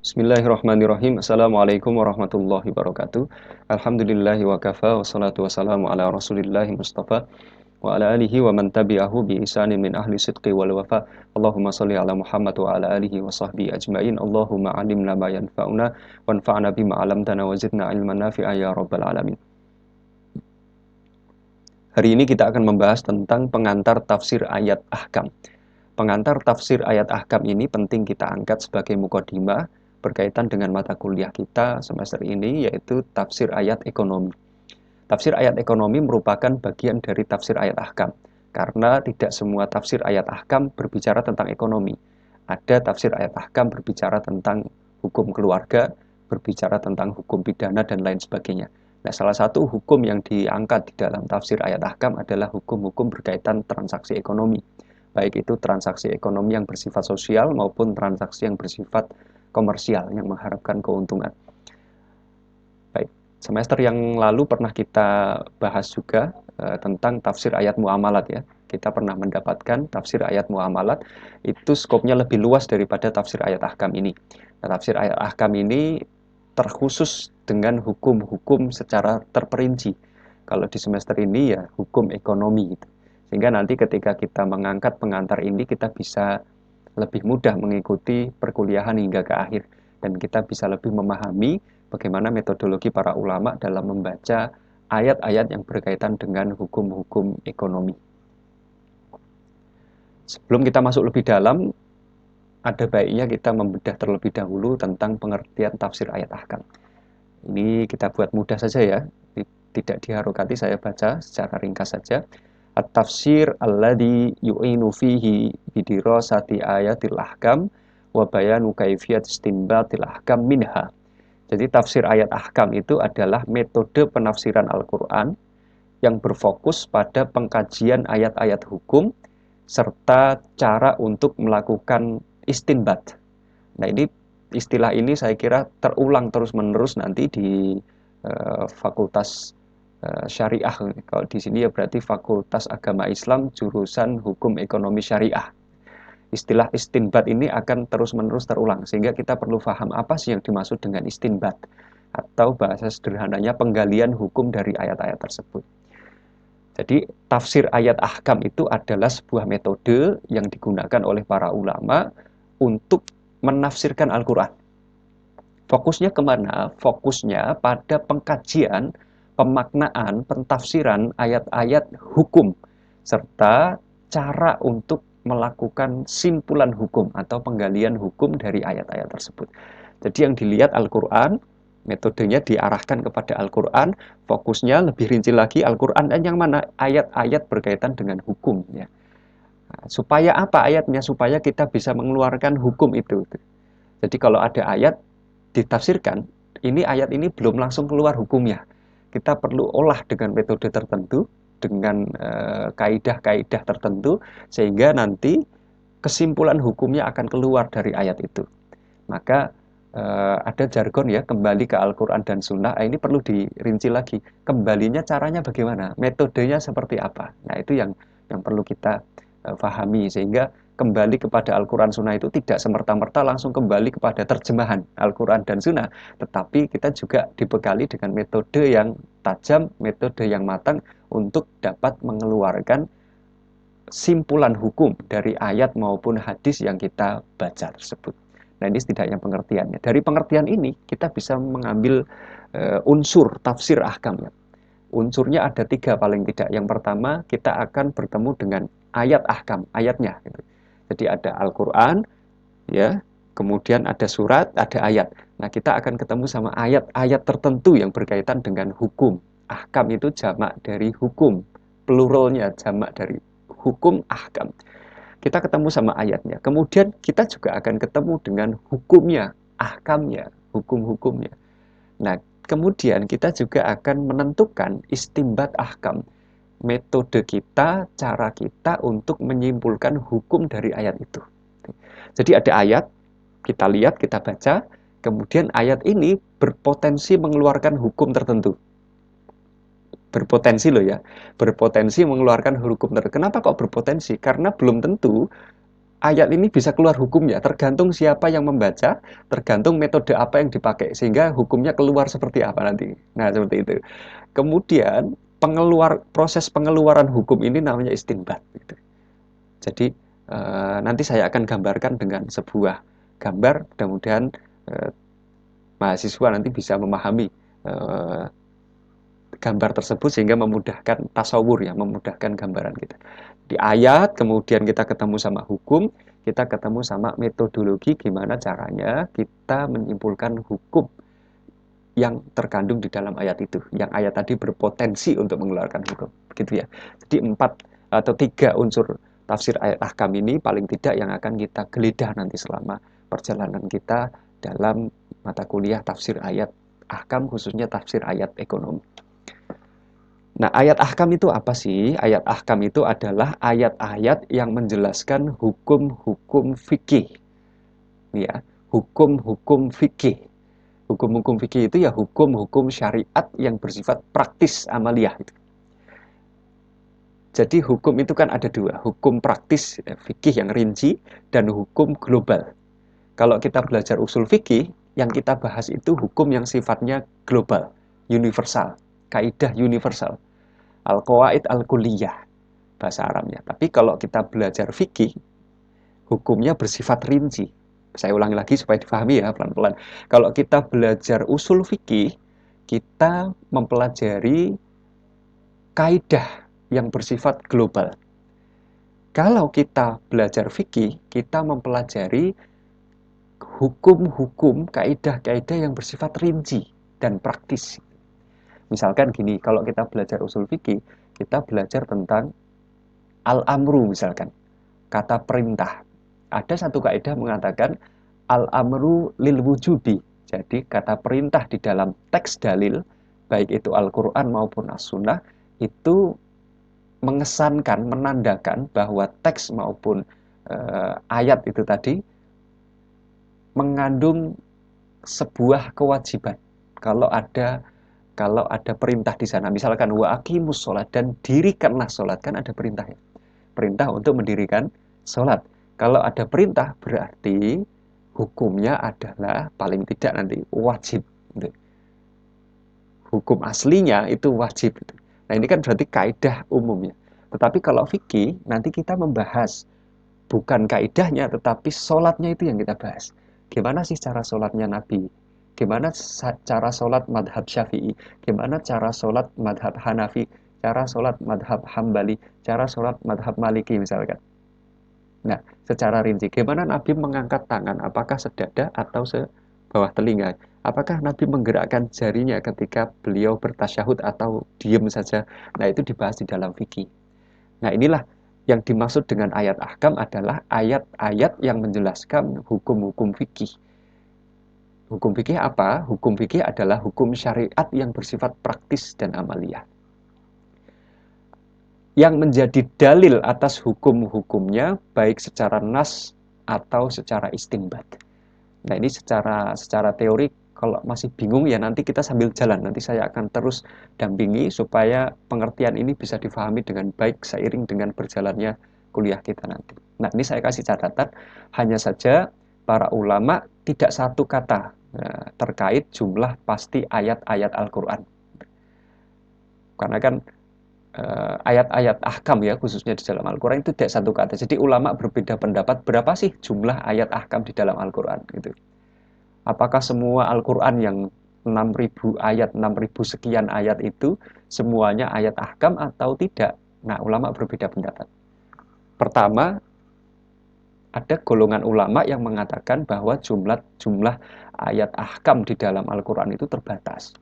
Bismillahirrahmanirrahim. Assalamualaikum warahmatullahi wabarakatuh. Alhamdulillahi wa kafa wassalatu wassalamu ala rasulillahi mustafa wa ala alihi wa man tabi'ahu bi ihsanin min ahli sidqi wal wafa. Allahumma salli ala Muhammad wa ala alihi wa sahbihi ajmain. Allahumma alimna ma yanfa'una wanfa'na bima 'allamtana wa zidna ilman nafi'a ya rabbal alamin. Hari ini kita akan membahas tentang pengantar tafsir ayat ahkam. Pengantar tafsir ayat ahkam ini penting kita angkat sebagai mukadimah berkaitan dengan mata kuliah kita semester ini, yaitu tafsir ayat ekonomi. Tafsir ayat ekonomi merupakan bagian dari tafsir ayat ahkam, karena tidak semua tafsir ayat ahkam berbicara tentang ekonomi. Ada tafsir ayat ahkam berbicara tentang hukum keluarga, berbicara tentang hukum pidana, dan lain sebagainya. Nah, salah satu hukum yang diangkat di dalam tafsir ayat ahkam adalah hukum-hukum berkaitan transaksi ekonomi. Baik itu transaksi ekonomi yang bersifat sosial maupun transaksi yang bersifat komersial yang mengharapkan keuntungan. Baik, semester yang lalu pernah kita bahas juga tentang tafsir ayat muamalat ya. Kita pernah mendapatkan tafsir ayat muamalat itu skopnya lebih luas daripada tafsir ayat ahkam ini. Nah, tafsir ayat ahkam ini terkhusus dengan hukum-hukum secara terperinci. Kalau di semester ini ya hukum ekonomi gitu. Sehingga nanti ketika kita mengangkat pengantar ini kita bisa lebih mudah mengikuti perkuliahan hingga ke akhir, dan kita bisa lebih memahami bagaimana metodologi para ulama dalam membaca ayat-ayat yang berkaitan dengan hukum-hukum ekonomi. Sebelum kita masuk lebih dalam, ada baiknya kita membedah terlebih dahulu tentang pengertian tafsir ayat ahkam. Ini kita buat mudah saja ya, tidak diharokati, saya baca secara ringkas saja. At-tafsir alladhi yu'inu fihi bidirasati ayatil ahkam wa bayanu kaifiyat istinbatil ahkam minha. Jadi tafsir ayat ahkam itu adalah metode penafsiran Al-Quran yang berfokus pada pengkajian ayat-ayat hukum serta cara untuk melakukan istinbat. Nah, istilah ini saya kira terulang terus-menerus nanti di fakultas syariah. Kalau di sini ya berarti Fakultas Agama Islam jurusan Hukum Ekonomi Syariah. Istilah istinbat ini akan terus-menerus terulang, sehingga kita perlu paham apa sih yang dimaksud dengan istinbat, atau bahasa sederhananya penggalian hukum dari ayat-ayat tersebut. Jadi tafsir ayat ahkam itu adalah sebuah metode yang digunakan oleh para ulama untuk menafsirkan Al-Quran. Fokusnya kemana? Fokusnya pada pengkajian, pemaknaan, pentafsiran ayat-ayat hukum, serta cara untuk melakukan simpulan hukum atau penggalian hukum dari ayat-ayat tersebut. Jadi yang dilihat Al-Quran, metodenya diarahkan kepada Al-Quran, fokusnya lebih rinci lagi Al-Quran dan yang mana ayat-ayat berkaitan dengan hukum. Ya. Nah, supaya apa ayatnya? Supaya kita bisa mengeluarkan hukum itu. Jadi kalau ada ayat ditafsirkan, ini ayat ini belum langsung keluar hukumnya. Kita perlu olah dengan metode tertentu, dengan kaidah-kaidah tertentu, sehingga nanti kesimpulan hukumnya akan keluar dari ayat itu. Maka ada jargon ya, kembali ke Al-Quran dan Sunnah. Ini perlu dirinci lagi. Kembalinya caranya bagaimana? Metodenya seperti apa? Nah, itu yang perlu kita pahami, sehingga kembali kepada Al-Quran Sunnah itu tidak semerta-merta langsung kembali kepada terjemahan Al-Quran dan Sunnah, tetapi kita juga dibekali dengan metode yang tajam, metode yang matang untuk dapat mengeluarkan simpulan hukum dari ayat maupun hadis yang kita baca tersebut. Nah, ini setidaknya pengertiannya. Dari pengertian ini kita bisa mengambil unsur tafsir ahkam. Unsurnya ada 3 paling tidak. Yang pertama, kita akan bertemu dengan ayat ahkam, ayatnya. Jadi ada Al-Quran, ya, kemudian ada surat, ada ayat. Nah, kita akan ketemu sama ayat-ayat tertentu yang berkaitan dengan hukum. Ahkam itu jamak dari hukum, pluralnya jamak dari hukum ahkam. Kita ketemu sama ayatnya. Kemudian kita juga akan ketemu dengan hukumnya, ahkamnya, hukum-hukumnya. Nah, kemudian kita juga akan menentukan istinbat ahkam, metode kita, cara kita untuk menyimpulkan hukum dari ayat itu. Jadi ada ayat, kita lihat, kita baca, kemudian ayat ini berpotensi mengeluarkan hukum tertentu. Berpotensi loh ya, berpotensi mengeluarkan hukum tertentu. Kenapa kok berpotensi? Karena belum tentu ayat ini bisa keluar hukumnya, tergantung siapa yang membaca, tergantung metode apa yang dipakai, sehingga hukumnya keluar seperti apa nanti. Nah, seperti itu. Kemudian proses pengeluaran hukum ini namanya istinbat. Gitu. Jadi nanti saya akan gambarkan dengan sebuah gambar, mudah-mudahan mahasiswa nanti bisa memahami gambar tersebut sehingga memudahkan tasawur ya, memudahkan gambaran kita. Di ayat, kemudian kita ketemu sama hukum, kita ketemu sama metodologi gimana caranya kita menyimpulkan hukum yang terkandung di dalam ayat itu. Yang ayat tadi berpotensi untuk mengeluarkan hukum. Begitu ya. Jadi 3 unsur tafsir ayat ahkam ini paling tidak yang akan kita geledah nanti selama perjalanan kita dalam mata kuliah tafsir ayat ahkam, khususnya tafsir ayat ekonomi. Nah, ayat ahkam itu apa sih? Ayat ahkam itu adalah ayat-ayat yang menjelaskan hukum-hukum fikih. Ya, hukum-hukum fikih. Hukum-hukum fikih itu ya hukum-hukum syariat yang bersifat praktis amaliyah. Jadi hukum itu kan ada 2, hukum praktis fikih yang rinci dan hukum global. Kalau kita belajar usul fikih, yang kita bahas itu hukum yang sifatnya global, universal, kaidah universal. Al-Qawaid Al-Kulliyah bahasa Arabnya. Tapi kalau kita belajar fikih, hukumnya bersifat rinci. Saya ulangi lagi supaya difahami ya pelan-pelan. Kalau kita belajar usul fikih, kita mempelajari kaidah yang bersifat global. Kalau kita belajar fikih, kita mempelajari hukum-hukum, kaidah-kaidah yang bersifat rinci dan praktis. Misalkan gini, kalau kita belajar usul fikih, kita belajar tentang al-amru misalkan, kata perintah. Ada satu kaidah mengatakan al-amru lil wujudi. Jadi kata perintah di dalam teks dalil, baik itu Al-Quran maupun As-Sunnah, itu mengesankan, menandakan bahwa teks maupun ayat itu tadi mengandung sebuah kewajiban. Kalau ada perintah di sana, misalkan wa aqimus sholat, dan dirikanlah sholat, kan ada perintahnya. Perintah untuk mendirikan sholat. Kalau ada perintah berarti hukumnya adalah paling tidak nanti wajib. Hukum aslinya itu wajib. Nah ini kan berarti kaidah umumnya. Tetapi kalau fikih nanti kita membahas bukan kaidahnya tetapi sholatnya itu yang kita bahas. Gimana sih cara sholatnya Nabi? Gimana cara sholat madhab Syafi'i? Gimana cara sholat madhab Hanafi? Cara sholat madhab Hambali? Cara sholat madhab Maliki misalkan. Nah, secara rinci, gimana Nabi mengangkat tangan? Apakah sedada atau sebawah telinga? Apakah Nabi menggerakkan jarinya ketika beliau bertasyahud atau diem saja? Nah, itu dibahas di dalam fikih. Nah, inilah yang dimaksud dengan ayat ahkam adalah ayat-ayat yang menjelaskan hukum-hukum fikih. Hukum fikih apa? Hukum fikih adalah hukum syariat yang bersifat praktis dan amaliyah. Yang menjadi dalil atas hukum-hukumnya baik secara nas atau secara istinbat. Nah ini secara teori kalau masih bingung ya nanti kita sambil jalan. Nanti saya akan terus dampingi supaya pengertian ini bisa difahami dengan baik seiring dengan berjalannya kuliah kita nanti. Nah ini saya kasih catatan, hanya saja para ulama tidak satu kata terkait jumlah pasti ayat-ayat Al-Quran. Karena kan ayat-ayat ahkam ya khususnya di dalam Al-Quran itu tidak satu kata. Jadi ulama berbeda pendapat berapa sih jumlah ayat ahkam di dalam Al-Quran gitu. Apakah semua Al-Quran yang 6.000 ayat, 6.000 sekian ayat itu semuanya ayat ahkam atau tidak? Nah, ulama berbeda pendapat. Pertama, ada golongan ulama yang mengatakan bahwa jumlah ayat ahkam di dalam Al-Quran itu terbatas.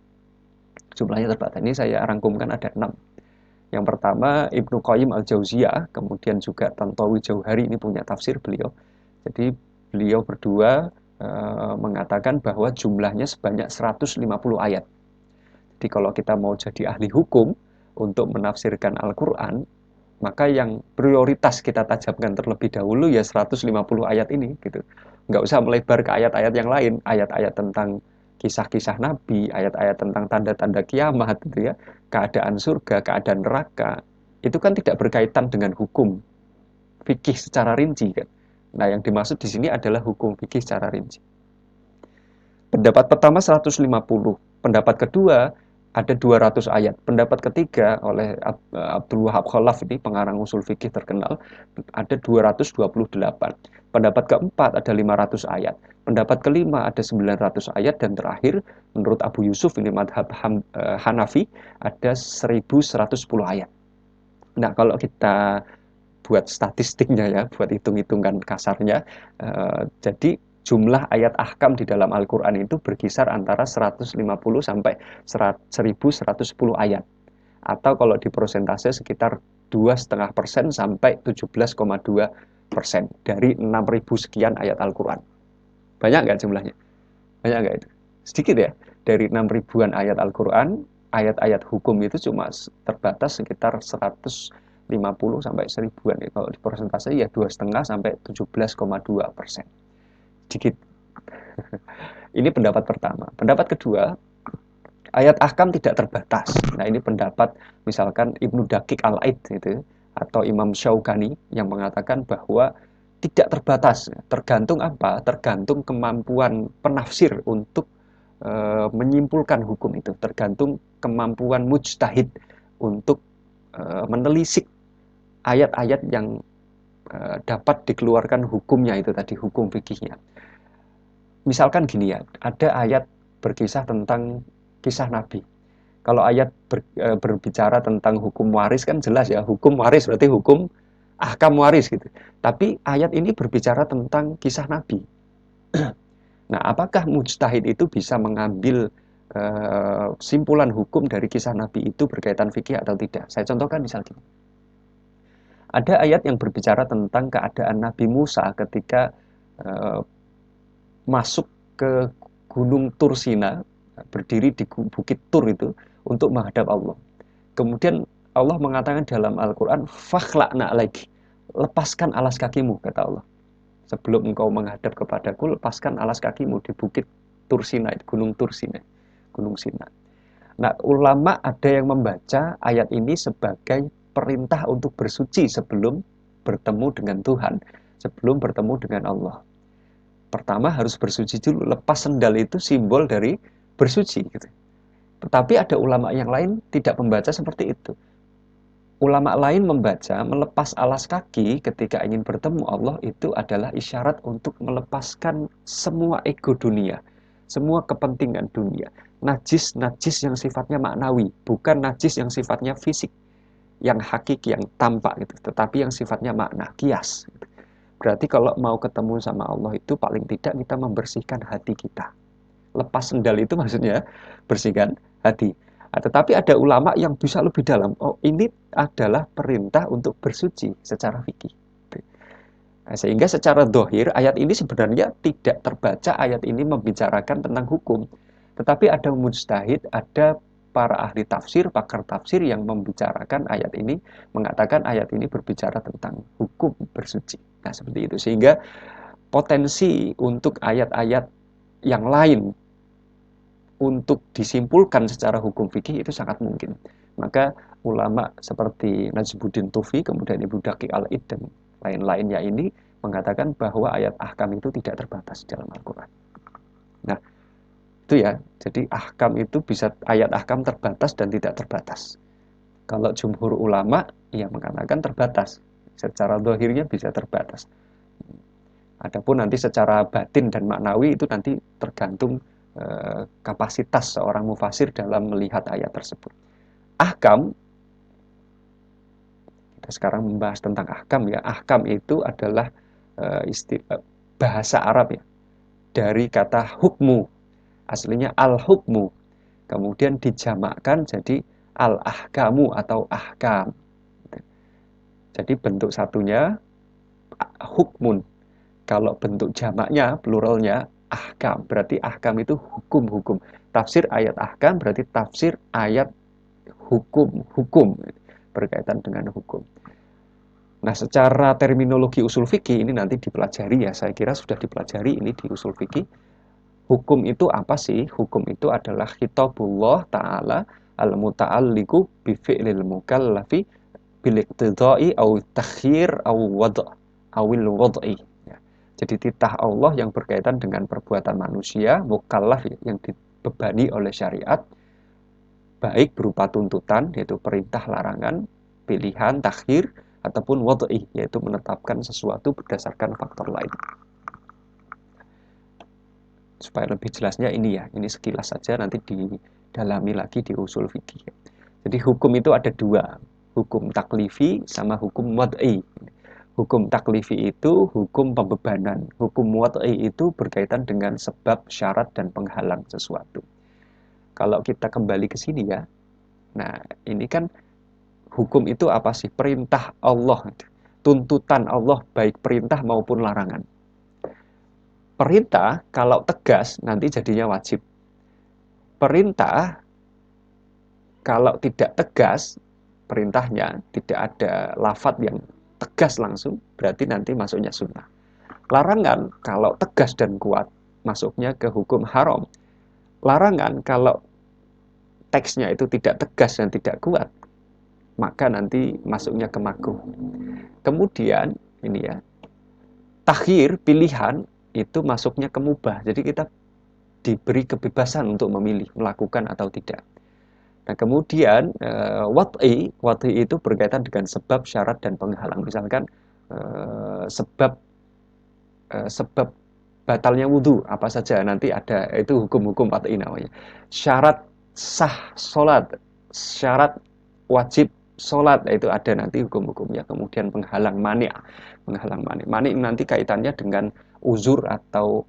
Jumlahnya terbatas. Ini saya rangkumkan ada 6. Yang pertama Ibnu Qayyim Al-Jauziyah, kemudian juga Tantawi Jauhari, ini punya tafsir beliau. Jadi beliau berdua mengatakan bahwa jumlahnya sebanyak 150 ayat. Jadi kalau kita mau jadi ahli hukum untuk menafsirkan Al-Quran, maka yang prioritas kita tajamkan terlebih dahulu ya 150 ayat ini gitu. Nggak usah melebar ke ayat-ayat yang lain, ayat-ayat tentang kisah-kisah Nabi, ayat-ayat tentang tanda-tanda kiamat gitu ya, keadaan surga, keadaan neraka, itu kan tidak berkaitan dengan hukum fikih secara rinci kan. Nah, yang dimaksud di sini adalah hukum fikih secara rinci. Pendapat pertama 150, pendapat kedua ada 200 ayat. Pendapat ketiga oleh Abdul Wahab Khalaf, ini pengarang usul fikih terkenal, ada 228. Pendapat keempat ada 500 ayat. Pendapat kelima ada 900 ayat. Dan terakhir, menurut Abu Yusuf, ini madhab Hanafi, ada 1110 ayat. Nah, kalau kita buat statistiknya ya, buat hitung-hitungan kasarnya, jadi jumlah ayat ahkam di dalam Al-Quran itu berkisar antara 150 sampai 1110 ayat. Atau kalau di persentase sekitar 2,5% sampai 17,2% dari 6.000 sekian ayat Al-Quran. Banyak nggak jumlahnya? Banyak nggak itu? Sedikit ya. Dari 6 ribuan ayat Al-Quran, ayat-ayat hukum itu cuma terbatas sekitar 150 sampai 1000-an. Kalau di persentase ya 2,5 sampai 17,2%. Sedikit. Ini pendapat pertama. Pendapat kedua, ayat ahkam tidak terbatas. Nah, ini pendapat misalkan Ibnu Daqiq Al-Aid gitu, atau Imam Syaukani yang mengatakan bahwa tidak terbatas. Tergantung apa? Tergantung kemampuan penafsir untuk menyimpulkan hukum itu. Tergantung kemampuan mujtahid untuk menelisik ayat-ayat yang dapat dikeluarkan hukumnya itu tadi, hukum fikihnya. Misalkan gini ya, ada ayat berkisah tentang kisah Nabi. Kalau ayat berbicara tentang hukum waris kan jelas ya, hukum waris berarti hukum ahkam waris gitu. Tapi ayat ini berbicara tentang kisah Nabi. Nah, apakah mujtahid itu bisa mengambil simpulan hukum dari kisah Nabi itu berkaitan fikih atau tidak? Saya contohkan misalnya. Ada ayat yang berbicara tentang keadaan Nabi Musa ketika masuk ke Gunung Tursina, berdiri di Bukit Tur itu untuk menghadap Allah. Kemudian Allah mengatakan dalam Al-Quran, fakhla'na lagi, lepaskan alas kakimu, kata Allah. Sebelum engkau menghadap kepadaku, lepaskan alas kakimu di Bukit Tursina, Gunung Tursina, Gunung Sina. Nah, ulama ada yang membaca ayat ini sebagai perintah untuk bersuci sebelum bertemu dengan Tuhan, sebelum bertemu dengan Allah. Pertama harus bersuci dulu. Lepas sendal itu simbol dari bersuci gitu. Tetapi ada ulama yang lain tidak membaca seperti itu. Ulama lain membaca melepas alas kaki ketika ingin bertemu Allah itu adalah isyarat untuk melepaskan semua ego dunia, semua kepentingan dunia. Najis-najis yang sifatnya maknawi, bukan najis yang sifatnya fisik, yang hakiki, yang tampak gitu, tetapi yang sifatnya makna, kias gitu. Berarti kalau mau ketemu sama Allah itu paling tidak kita membersihkan hati kita. Lepas sendal itu maksudnya bersihkan hati. Tetapi ada ulama yang bisa lebih dalam. Oh, ini adalah perintah untuk bersuci secara fikih. Sehingga secara dohir ayat ini sebenarnya tidak terbaca ayat ini membicarakan tentang hukum. Tetapi ada mujtahid, ada para ahli tafsir, pakar tafsir yang membicarakan ayat ini, mengatakan ayat ini berbicara tentang hukum bersuci. Nah, seperti itu. Sehingga potensi untuk ayat-ayat yang lain untuk disimpulkan secara hukum fikih itu sangat mungkin. Maka ulama seperti Najmuddin Tufi, kemudian Ibnu Daqiq Al-Aid dan lain-lainnya ini mengatakan bahwa ayat ahkam itu tidak terbatas dalam Al-Quran. Nah, itu ya, jadi ahkam itu bisa ayat ahkam terbatas dan tidak terbatas. Kalau jumhur ulama yang mengatakan terbatas, secara dohirnya bisa terbatas. Adapun nanti secara batin dan maknawi itu nanti tergantung kapasitas seorang mufasir dalam melihat ayat tersebut. Ahkam, kita sekarang membahas tentang ahkam ya. Ahkam itu adalah bahasa Arab ya, dari kata hukmu. Aslinya al-hukmu, kemudian dijamakkan jadi al-ahkamu atau ahkam. Jadi bentuk satunya hukmun. Kalau bentuk jamaknya, pluralnya ahkam. Berarti ahkam itu hukum-hukum. Tafsir ayat ahkam berarti tafsir ayat hukum berkaitan dengan hukum. Nah, secara terminologi usul fikih ini nanti dipelajari ya. Saya kira sudah dipelajari ini di usul fikih. Hukum itu apa sih? Hukum itu adalah khitabullah ta'ala al-muta'alliqu bi fi'lil mukallafi bil iqtidai aw takhir aw wad' awil wad'i. Ya. Jadi titah Allah yang berkaitan dengan perbuatan manusia, mukallaf yang dibebani oleh syariat, baik berupa tuntutan, yaitu perintah larangan, pilihan, takhir, ataupun wad'i, yaitu menetapkan sesuatu berdasarkan faktor lain. Supaya lebih jelasnya ini ya, ini sekilas saja, nanti didalami lagi di usul fikih. Jadi hukum itu ada dua, hukum taklifi sama hukum wad'i. Hukum taklifi itu hukum pembebanan, hukum wad'i itu berkaitan dengan sebab, syarat, dan penghalang sesuatu. Kalau kita kembali ke sini ya, nah ini kan hukum itu apa sih? Perintah Allah, tuntutan Allah baik perintah maupun larangan. Perintah kalau tegas nanti jadinya wajib. Perintah kalau tidak tegas, perintahnya tidak ada lafadz yang tegas langsung, berarti nanti masuknya sunnah. Larangan kalau tegas dan kuat, masuknya ke hukum haram. Larangan kalau teksnya itu tidak tegas dan tidak kuat, maka nanti masuknya ke makruh. Kemudian ini ya, takhir, pilihan, itu masuknya ke mubah. Jadi kita diberi kebebasan untuk memilih, melakukan atau tidak. Nah kemudian wad'i itu berkaitan dengan sebab, syarat, dan penghalang. Misalkan sebab batalnya wudhu apa saja, nanti ada itu hukum-hukum wad'i namanya. Syarat sah sholat, syarat wajib sholat, itu ada nanti hukum-hukumnya. Kemudian penghalang mani', mani' nanti kaitannya dengan uzur atau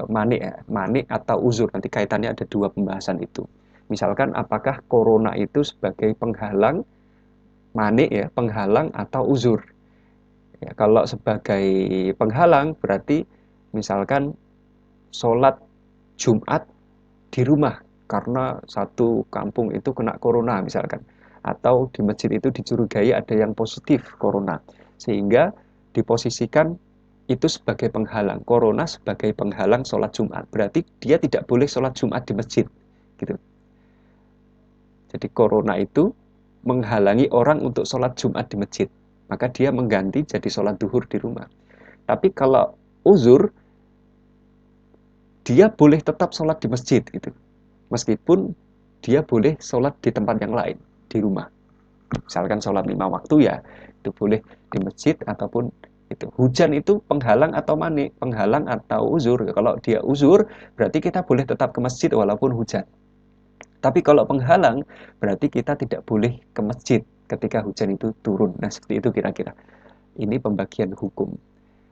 mani' atau uzur, nanti kaitannya ada dua pembahasan itu. Misalkan apakah corona itu sebagai penghalang mani' ya, penghalang atau uzur. Ya, kalau sebagai penghalang berarti misalkan sholat Jumat di rumah karena satu kampung itu kena corona misalkan, atau di masjid itu dicurigai ada yang positif corona, sehingga diposisikan itu sebagai penghalang, corona sebagai penghalang sholat Jumat, berarti dia tidak boleh sholat Jumat di masjid gitu. Jadi corona itu menghalangi orang untuk sholat Jumat di masjid, maka dia mengganti jadi sholat duhur di rumah. Tapi kalau uzur, dia boleh tetap sholat di masjid gitu, meskipun dia boleh sholat di tempat yang lain, di rumah. Misalkan sholat 5 waktu ya, itu boleh di masjid ataupun itu. Hujan itu penghalang atau mani, penghalang atau uzur. Kalau dia uzur, berarti kita boleh tetap ke masjid walaupun hujan. Tapi kalau penghalang, berarti kita tidak boleh ke masjid ketika hujan itu turun. Nah, seperti itu kira-kira. Ini pembagian hukum.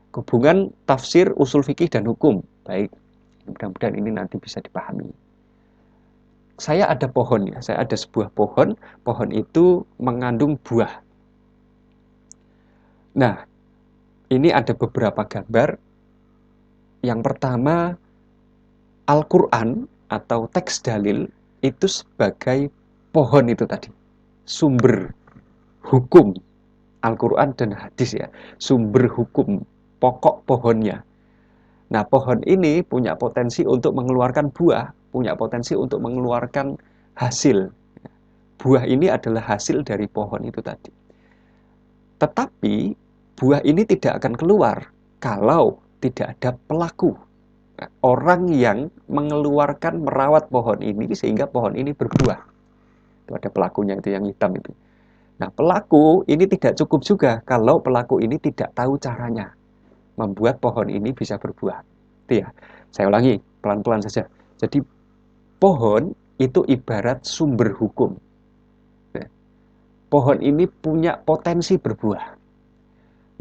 Hubungan tafsir, usul fikih, dan hukum. Baik, mudah-mudahan ini nanti bisa dipahami. Saya ada pohon ya, saya ada sebuah pohon. Pohon itu mengandung buah. Nah, ini ada beberapa gambar. Yang pertama, Al-Quran atau teks dalil itu sebagai pohon itu tadi, sumber hukum Al-Quran dan hadis ya, sumber hukum pokok pohonnya. Nah pohon ini punya potensi untuk mengeluarkan buah, punya potensi untuk mengeluarkan hasil. Buah ini adalah hasil dari pohon itu tadi. Tetapi buah ini tidak akan keluar kalau tidak ada pelaku, orang yang mengeluarkan, merawat pohon ini sehingga pohon ini berbuah. Itu ada pelakunya, itu yang hitam itu. Nah pelaku ini tidak cukup juga kalau pelaku ini tidak tahu caranya membuat pohon ini bisa berbuah. Itu ya, saya ulangi pelan-pelan saja. Jadi pohon itu ibarat sumber hukum. Pohon ini punya potensi berbuah.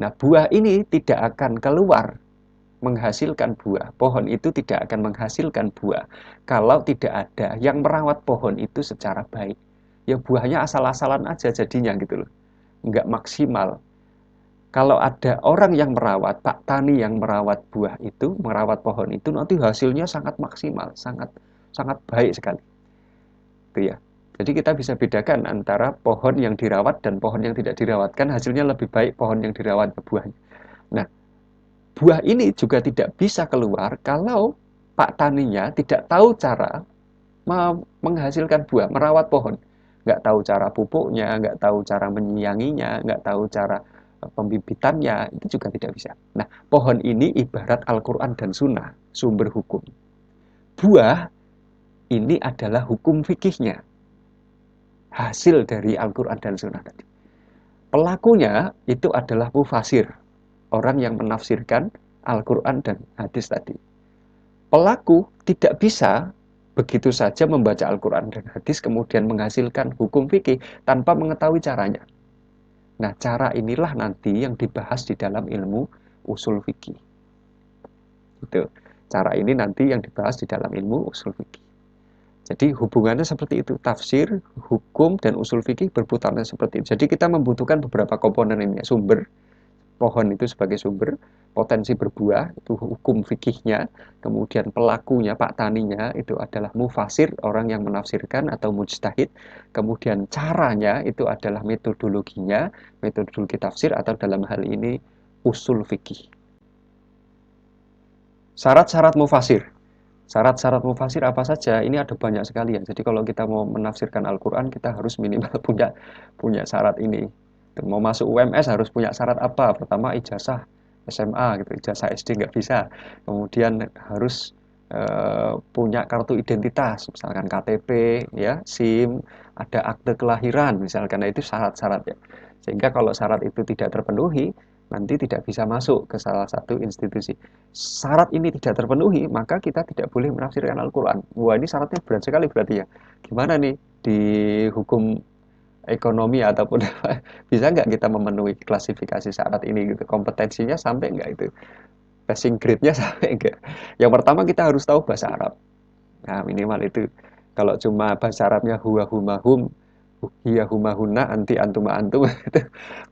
Nah buah ini tidak akan keluar menghasilkan buah. Pohon itu tidak akan menghasilkan buah kalau tidak ada yang merawat pohon itu secara baik. Ya buahnya asal-asalan aja jadinya gitu loh, nggak maksimal. Kalau ada orang yang merawat, Pak Tani yang merawat buah itu, merawat pohon itu, nanti hasilnya sangat maksimal, sangat baik sekali. Itu ya. Jadi kita bisa bedakan antara pohon yang dirawat dan pohon yang tidak dirawat. Kan hasilnya lebih baik pohon yang dirawat buahnya. Nah, buah ini juga tidak bisa keluar kalau Pak Taninya tidak tahu cara menghasilkan buah, merawat pohon. Nggak tahu cara pupuknya, nggak tahu cara menyianginya, nggak tahu cara pembibitannya, itu juga tidak bisa. Nah, pohon ini ibarat Al-Quran dan Sunnah, sumber hukum. Buah ini adalah hukum fikihnya, hasil dari Al-Quran dan Sunnah tadi. Pelakunya itu adalah mufasir, orang yang menafsirkan Al-Quran dan hadis tadi. Pelaku tidak bisa begitu saja membaca Al-Quran dan hadis kemudian menghasilkan hukum fikih tanpa mengetahui caranya. Nah, cara inilah nanti yang dibahas di dalam ilmu usul fikih. Itu. Cara ini nanti yang dibahas di dalam ilmu usul fikih. Jadi hubungannya seperti itu, tafsir, hukum, dan usul fikih berputarnya seperti itu. Jadi kita membutuhkan beberapa komponen ini, sumber, pohon itu sebagai sumber, potensi berbuah, itu hukum fikihnya, kemudian pelakunya, pak taninya, itu adalah mufasir, orang yang menafsirkan atau mujtahid, kemudian caranya itu adalah metodologinya, metodologi tafsir atau dalam hal ini usul fikih. Syarat-syarat mufasir. Syarat-syarat mufasir apa saja? Ini ada banyak sekali ya. Jadi kalau kita mau menafsirkan Al-Quran, kita harus minimal punya syarat ini. Mau masuk UMS harus punya syarat apa? Pertama ijazah SMA gitu, ijazah SD nggak bisa. Kemudian harus punya kartu identitas, misalkan KTP, ya, SIM, ada akte kelahiran, misalkan. Nah, itu syarat-syarat ya. Sehingga kalau syarat itu tidak terpenuhi, nanti tidak bisa masuk ke salah satu institusi. Syarat ini tidak terpenuhi, maka kita tidak boleh menafsirkan Al-Quran. Wah, ini syaratnya berat sekali berarti ya. Gimana nih di hukum ekonomi ataupun bisa nggak kita memenuhi klasifikasi syarat ini gitu? Kompetensinya sampai nggak itu? Passing grade-nya sampai nggak? Yang pertama kita harus tahu bahasa Arab. Nah, minimal itu. Kalau cuma bahasa Arabnya huwa humahum, hiya humahuna, anti antuma antum, itu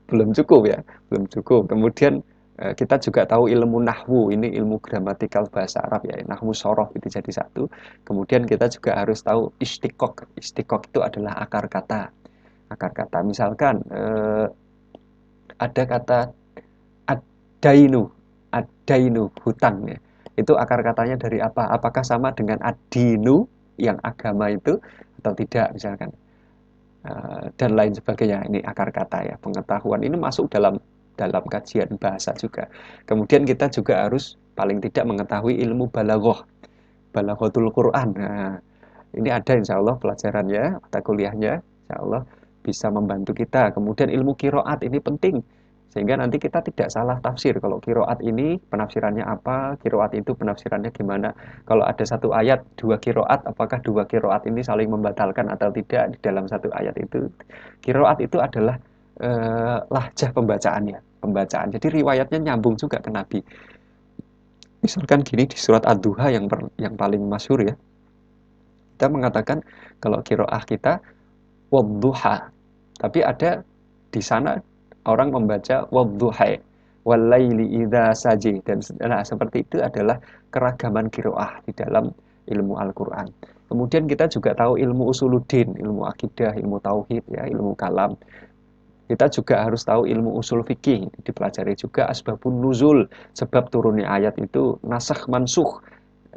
belum cukup ya, belum cukup. Kemudian kita juga tahu ilmu nahwu, ini ilmu gramatikal bahasa Arab ya, nahwu sorof itu jadi satu. Kemudian kita juga harus tahu istiqok. Istiqok itu adalah akar kata. Akar kata, misalkan ada kata adainu, adainu hutang ya. Itu akar katanya dari apa? Apakah sama dengan adinu yang agama itu atau tidak misalkan? Dan lain sebagainya. Ini akar kata ya, pengetahuan ini masuk dalam kajian bahasa juga. Kemudian kita juga harus paling tidak mengetahui ilmu balaghah, balaghatul Quran. Nah, ini ada insya Allah pelajarannya, mata kuliahnya, insya Allah bisa membantu kita. Kemudian ilmu kiroat ini penting, sehingga nanti kita tidak salah tafsir. Kalau kiroat ini penafsirannya apa, kiroat itu penafsirannya gimana. Kalau ada satu ayat, dua kiroat, apakah dua kiroat ini saling membatalkan atau tidak di dalam satu ayat itu. Kiroat itu adalah lahjah pembacaannya, pembacaan. Jadi riwayatnya nyambung juga ke Nabi. Misalkan gini di surat Ad-Duha yang paling masyhur ya. Kita mengatakan kalau kiroah kita wadduha, tapi ada di sana orang membaca wadduha walaili idza saji, dan seperti itu adalah keragaman kiroah di dalam ilmu Al-Quran. Kemudian kita juga tahu ilmu usuluddin, ilmu akidah, ilmu tauhid ya, ilmu kalam. Kita juga harus tahu ilmu usul fikih, dipelajari juga asbabun nuzul, sebab turunnya ayat itu nasakh mansukh.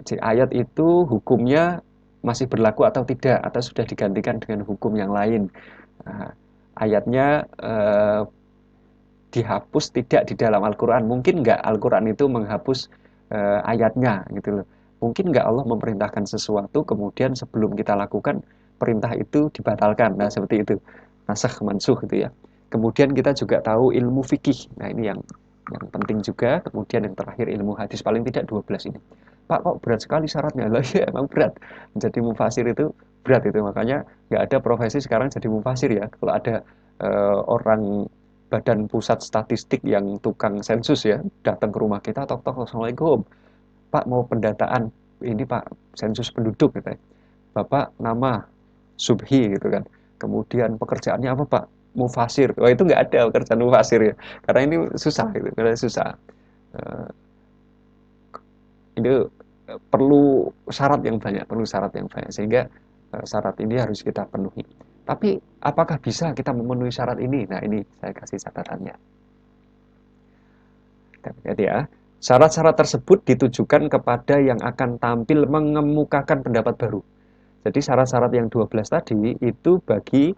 Jadi ayat itu hukumnya masih berlaku atau tidak, atau sudah digantikan dengan hukum yang lain. Nah, ayatnya dihapus tidak di dalam Al-Quran. Mungkin nggak Al-Quran itu menghapus ayatnya gitu loh. Mungkin nggak Allah memerintahkan sesuatu, kemudian sebelum kita lakukan, perintah itu dibatalkan. Nah, seperti itu. Nasakh mansukh gitu ya. Kemudian kita juga tahu ilmu fikih. Nah, ini yang penting juga. Kemudian yang terakhir ilmu hadis, paling tidak 12 ini. Pak, kok berat sekali syaratnya? Lah ya emang berat. Menjadi mufasir itu berat itu. Makanya nggak ada profesi sekarang jadi mufasir ya. Kalau ada orang Badan Pusat Statistik yang tukang sensus ya, datang ke rumah kita, tok-tok, Assalamualaikum. Pak, mau pendataan. Ini Pak, sensus penduduk gitu ya. Bapak nama Subhi gitu kan. Kemudian pekerjaannya apa Pak? Mufasir. Wah, itu nggak ada pekerjaan mufasir ya. Karena ini susah gitu, karena susah. Eh, itu perlu syarat yang banyak, sehingga syarat ini harus kita penuhi. Tapi apakah bisa kita memenuhi syarat ini? Nah, ini saya kasih catatannya. Jadi ya, syarat-syarat tersebut ditujukan kepada yang akan tampil mengemukakan pendapat baru. Jadi syarat-syarat yang 12 tadi itu bagi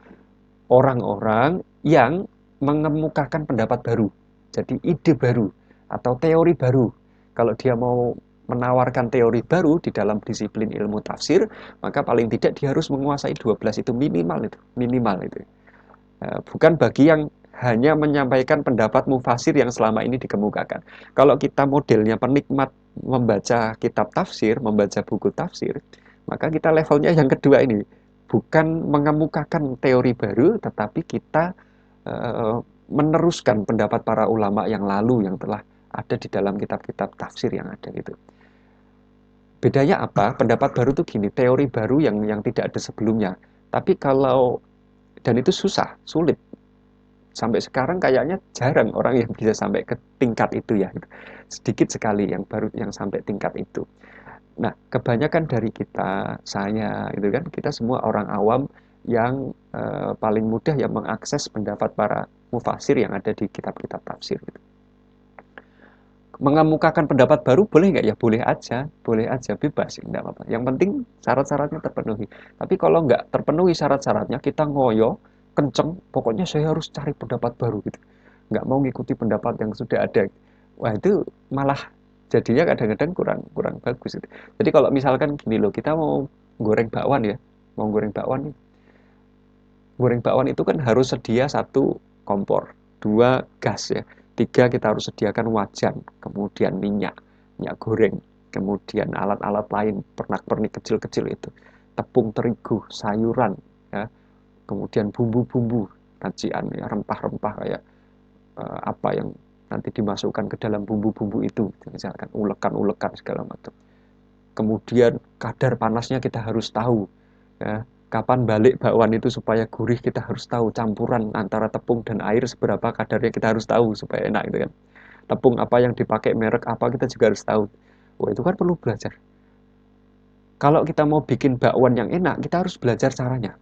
orang-orang yang mengemukakan pendapat baru. Jadi ide baru atau teori baru. Kalau dia mau menawarkan teori baru di dalam disiplin ilmu tafsir, maka paling tidak dia harus menguasai 12 itu minimal itu, minimal itu. Bukan bagi yang hanya menyampaikan pendapat mufasir yang selama ini dikemukakan. Kalau kita modelnya penikmat membaca kitab tafsir, membaca buku tafsir, maka kita levelnya yang kedua ini, bukan mengemukakan teori baru, tetapi kita meneruskan pendapat para ulama yang lalu yang telah ada di dalam kitab-kitab tafsir yang ada gitu. Bedanya apa? Pendapat baru tuh gini, teori baru yang tidak ada sebelumnya. Tapi kalau dan itu susah, sulit. Sampai sekarang kayaknya jarang orang yang bisa sampai ke tingkat itu ya. Sedikit sekali yang baru yang sampai tingkat itu. Nah, kebanyakan dari kita, saya itu kan kita semua orang awam yang paling mudah yang mengakses pendapat para mufasir yang ada di kitab-kitab tafsir gitu. Mengemukakan pendapat baru boleh nggak ya? Boleh aja, bebas, nggak apa-apa. Yang penting syarat-syaratnya terpenuhi. Tapi kalau nggak terpenuhi syarat-syaratnya, kita ngoyo, kenceng, pokoknya saya harus cari pendapat baru gitu. Nggak mau ngikuti pendapat yang sudah ada. Wah itu malah jadinya kadang-kadang kurang kurang bagus gitu. Jadi kalau misalkan gini loh, kita mau goreng bakwan ya, mau goreng bakwan nih. Goreng bakwan itu kan harus sedia satu kompor, dua gas ya, tiga kita harus sediakan wajan, kemudian minyak goreng, kemudian alat-alat lain, pernak-pernik kecil-kecil itu, tepung terigu, sayuran, ya, kemudian bumbu-bumbu, racian, ya, rempah-rempah kayak apa yang nanti dimasukkan ke dalam bumbu-bumbu itu, misalkan ulekan-ulekan segala macam. Kemudian kadar panasnya kita harus tahu, ya, kapan balik bakwan itu supaya gurih kita harus tahu, campuran antara tepung dan air seberapa kadarnya kita harus tahu supaya enak gitu kan. Tepung apa yang dipakai, merek apa kita juga harus tahu. Wah itu kan perlu belajar. Kalau kita mau bikin bakwan yang enak, kita harus belajar caranya.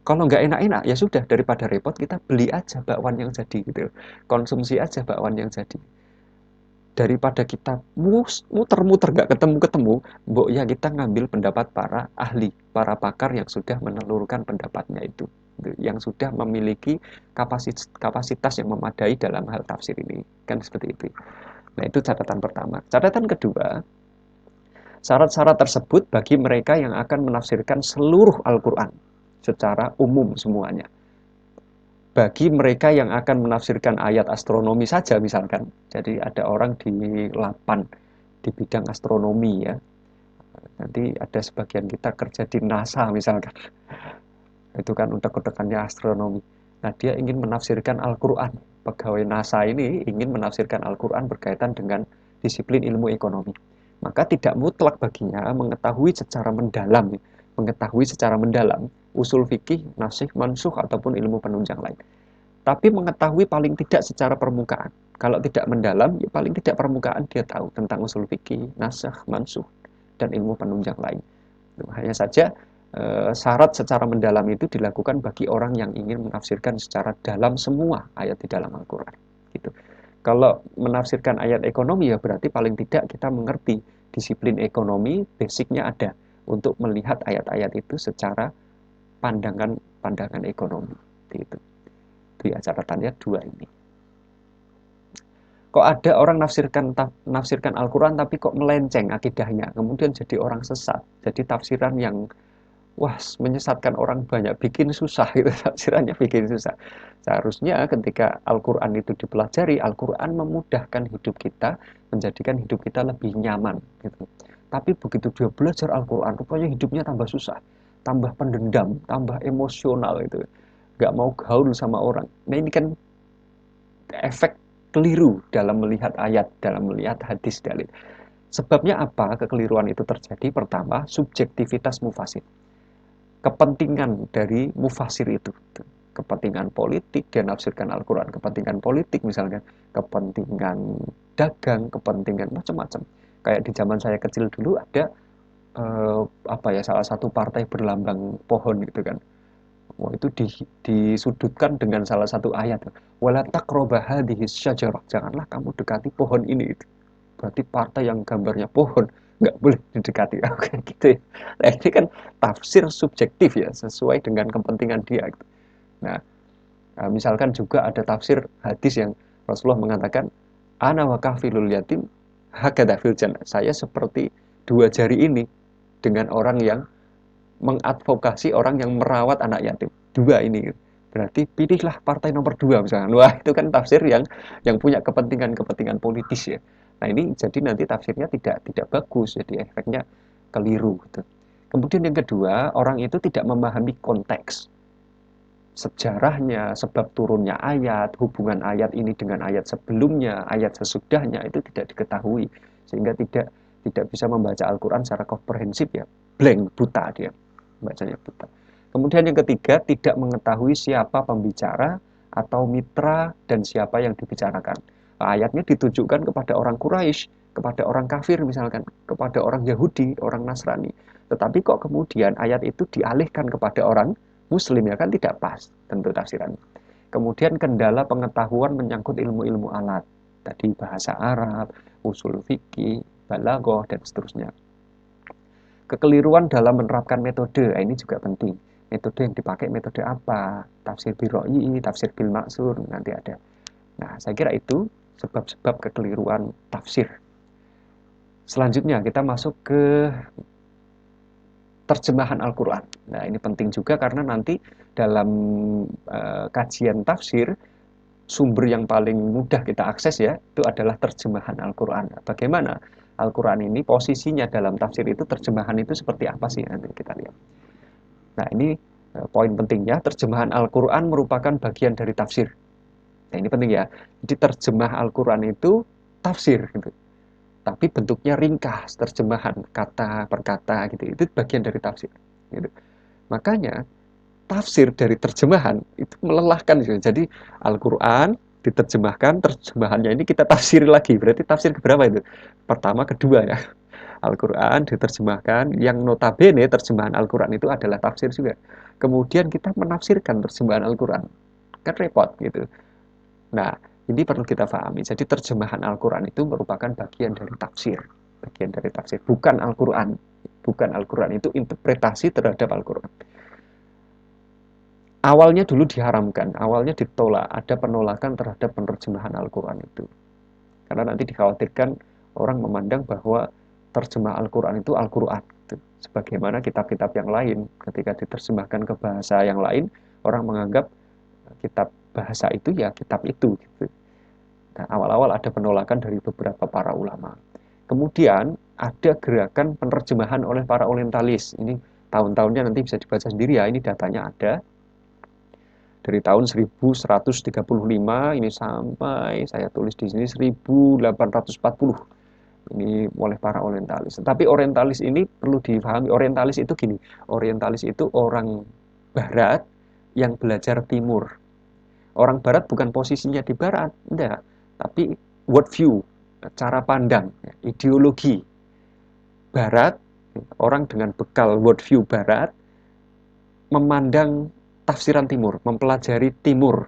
Kalau nggak enak-enak, ya sudah, daripada repot kita beli aja bakwan yang jadi gitu. Konsumsi aja bakwan yang jadi. Daripada kita muter-muter nggak ketemu-ketemu, mbok ya kita ngambil pendapat para ahli, para pakar yang sudah menelurkan pendapatnya itu, yang sudah memiliki kapasitas yang memadai dalam hal tafsir ini, kan seperti itu. Nah itu catatan pertama. Catatan kedua, syarat-syarat tersebut bagi mereka yang akan menafsirkan seluruh Al-Quran secara umum semuanya. Bagi mereka yang akan menafsirkan ayat astronomi saja misalkan, jadi ada orang di LAPAN di bidang astronomi ya, nanti ada sebagian kita kerja di NASA misalkan, itu kan utek-utekannya astronomi. Nah dia ingin menafsirkan Al-Quran, pegawai NASA ini ingin menafsirkan Al-Quran berkaitan dengan disiplin ilmu ekonomi, maka tidak mutlak baginya mengetahui secara mendalam usul fikih, nasikh, mansukh ataupun ilmu penunjang lain. Tapi mengetahui paling tidak secara permukaan. Kalau tidak mendalam, ya paling tidak permukaan dia tahu tentang usul fikih, nasikh, mansukh, dan ilmu penunjang lain. Hanya saja syarat secara mendalam itu dilakukan bagi orang yang ingin menafsirkan secara dalam semua ayat di dalam Al-Quran. Gitu. Kalau menafsirkan ayat ekonomi ya berarti paling tidak kita mengerti disiplin ekonomi, basicnya ada untuk melihat ayat-ayat itu secara pandangan ekonomi. Gitu. Ya catatannya dua ini. Kok ada orang nafsirkan Al-Quran tapi kok melenceng akidahnya, kemudian jadi orang sesat, jadi tafsiran yang wah menyesatkan orang banyak, bikin susah itu tafsirannya bikin susah. Seharusnya ketika Al-Quran itu dipelajari, Al-Quran memudahkan hidup kita, menjadikan hidup kita lebih nyaman gitu. Tapi begitu dia belajar Al-Quran, rupanya hidupnya tambah susah, tambah pendendam, tambah emosional itu, nggak mau gaul sama orang. Nah ini kan efek keliru dalam melihat ayat, dalam melihat hadis dalil. Sebabnya apa kekeliruan itu terjadi? Pertama, subjektivitas mufasir. Kepentingan dari mufasir itu. Kepentingan politik, dia nafsirkan Al-Quran. Kepentingan politik misalnya. Kepentingan dagang, kepentingan macam-macam. Kayak di zaman saya kecil dulu ada salah satu partai berlambang pohon gitu kan. Wah, itu disudutkan dengan salah satu ayat. Wala taqraba hadhihi syajarah. Janganlah kamu dekati pohon ini. Berarti partai yang gambarnya pohon nggak boleh didekati. Oke, gitu ya. Nah, ini kan tafsir subjektif ya, sesuai dengan kepentingan dia. Nah, misalkan juga ada tafsir hadis yang Rasulullah mengatakan, ana wa kafilul yatim hakadha fil jannah. Saya seperti dua jari ini dengan orang yang mengadvokasi orang yang merawat anak yatim. Dua ini. Berarti pilihlah partai nomor dua misalnya. Wah, itu kan tafsir yang punya kepentingan-kepentingan politis ya. Nah, ini jadi nanti tafsirnya tidak bagus, jadi efeknya keliru gitu. Kemudian yang kedua, orang itu tidak memahami konteks sejarahnya, sebab turunnya ayat, hubungan ayat ini dengan ayat sebelumnya, ayat sesudahnya itu tidak diketahui, sehingga tidak bisa membaca Al-Quran secara komprehensif ya, blank, buta dia, bacanya buta. Kemudian yang ketiga, tidak mengetahui siapa pembicara atau mitra dan siapa yang dibicarakan. Ayatnya ditujukan kepada orang Quraisy, kepada orang kafir misalkan, kepada orang Yahudi, orang Nasrani. Tetapi kok kemudian ayat itu dialihkan kepada orang Muslim, ya kan tidak pas tentu tafsiran. Kemudian kendala pengetahuan menyangkut ilmu-ilmu alat, tadi bahasa Arab, usul fikih, balaghah dan seterusnya. Kekeliruan dalam menerapkan metode, ini juga penting. Metode yang dipakai metode apa? Tafsir bil ra'yi, tafsir bil maksur, nanti ada. Nah, saya kira itu sebab-sebab kekeliruan tafsir. Selanjutnya kita masuk ke terjemahan Al-Quran. Nah, ini penting juga karena nanti dalam kajian tafsir, sumber yang paling mudah kita akses ya, itu adalah terjemahan Al-Quran. Bagaimana Al-Quran ini posisinya dalam tafsir itu, terjemahan itu seperti apa sih, nanti kita lihat. Nah, ini poin pentingnya, terjemahan Al-Quran merupakan bagian dari tafsir. Nah, ini penting ya. Jadi terjemah Al-Quran itu tafsir gitu. Tapi bentuknya ringkas, terjemahan kata per kata gitu. Itu bagian dari tafsir. Gitu. Makanya tafsir dari terjemahan itu melelahkan gitu. Jadi Al-Quran diterjemahkan, terjemahannya ini kita tafsiri lagi. Berarti tafsir keberapa itu? Pertama, kedua ya. Al-Quran diterjemahkan, yang notabene terjemahan Al-Quran itu adalah tafsir juga. Kemudian kita menafsirkan terjemahan Al-Quran. Kan repot gitu. Nah, ini perlu kita pahami. Jadi terjemahan Al-Quran itu merupakan bagian dari tafsir. Bagian dari tafsir. Bukan Al-Quran. Bukan Al-Quran. Itu interpretasi terhadap Al-Quran. Awalnya dulu diharamkan. Awalnya ditolak. Ada penolakan terhadap penerjemahan Al-Quran itu. Karena nanti dikhawatirkan orang memandang bahwa terjemah Al-Quran itu Al-Quran. Sebagaimana kitab-kitab yang lain. Ketika diterjemahkan ke bahasa yang lain, orang menganggap kitab bahasa itu ya kitab itu gitu. Nah, awal-awal ada penolakan dari beberapa para ulama. Kemudian ada gerakan penerjemahan oleh para orientalis. Ini tahun-tahunnya nanti bisa dibaca sendiri ya, ini datanya ada. Dari tahun 1135 ini sampai saya tulis di sini 1840. Ini oleh para orientalis. Tapi orientalis ini perlu dipahami, orientalis itu gini, orientalis itu orang barat yang belajar timur. Orang barat bukan posisinya di barat, enggak, tapi worldview, cara pandang, ideologi barat, orang dengan bekal worldview barat memandang tafsiran timur, mempelajari timur.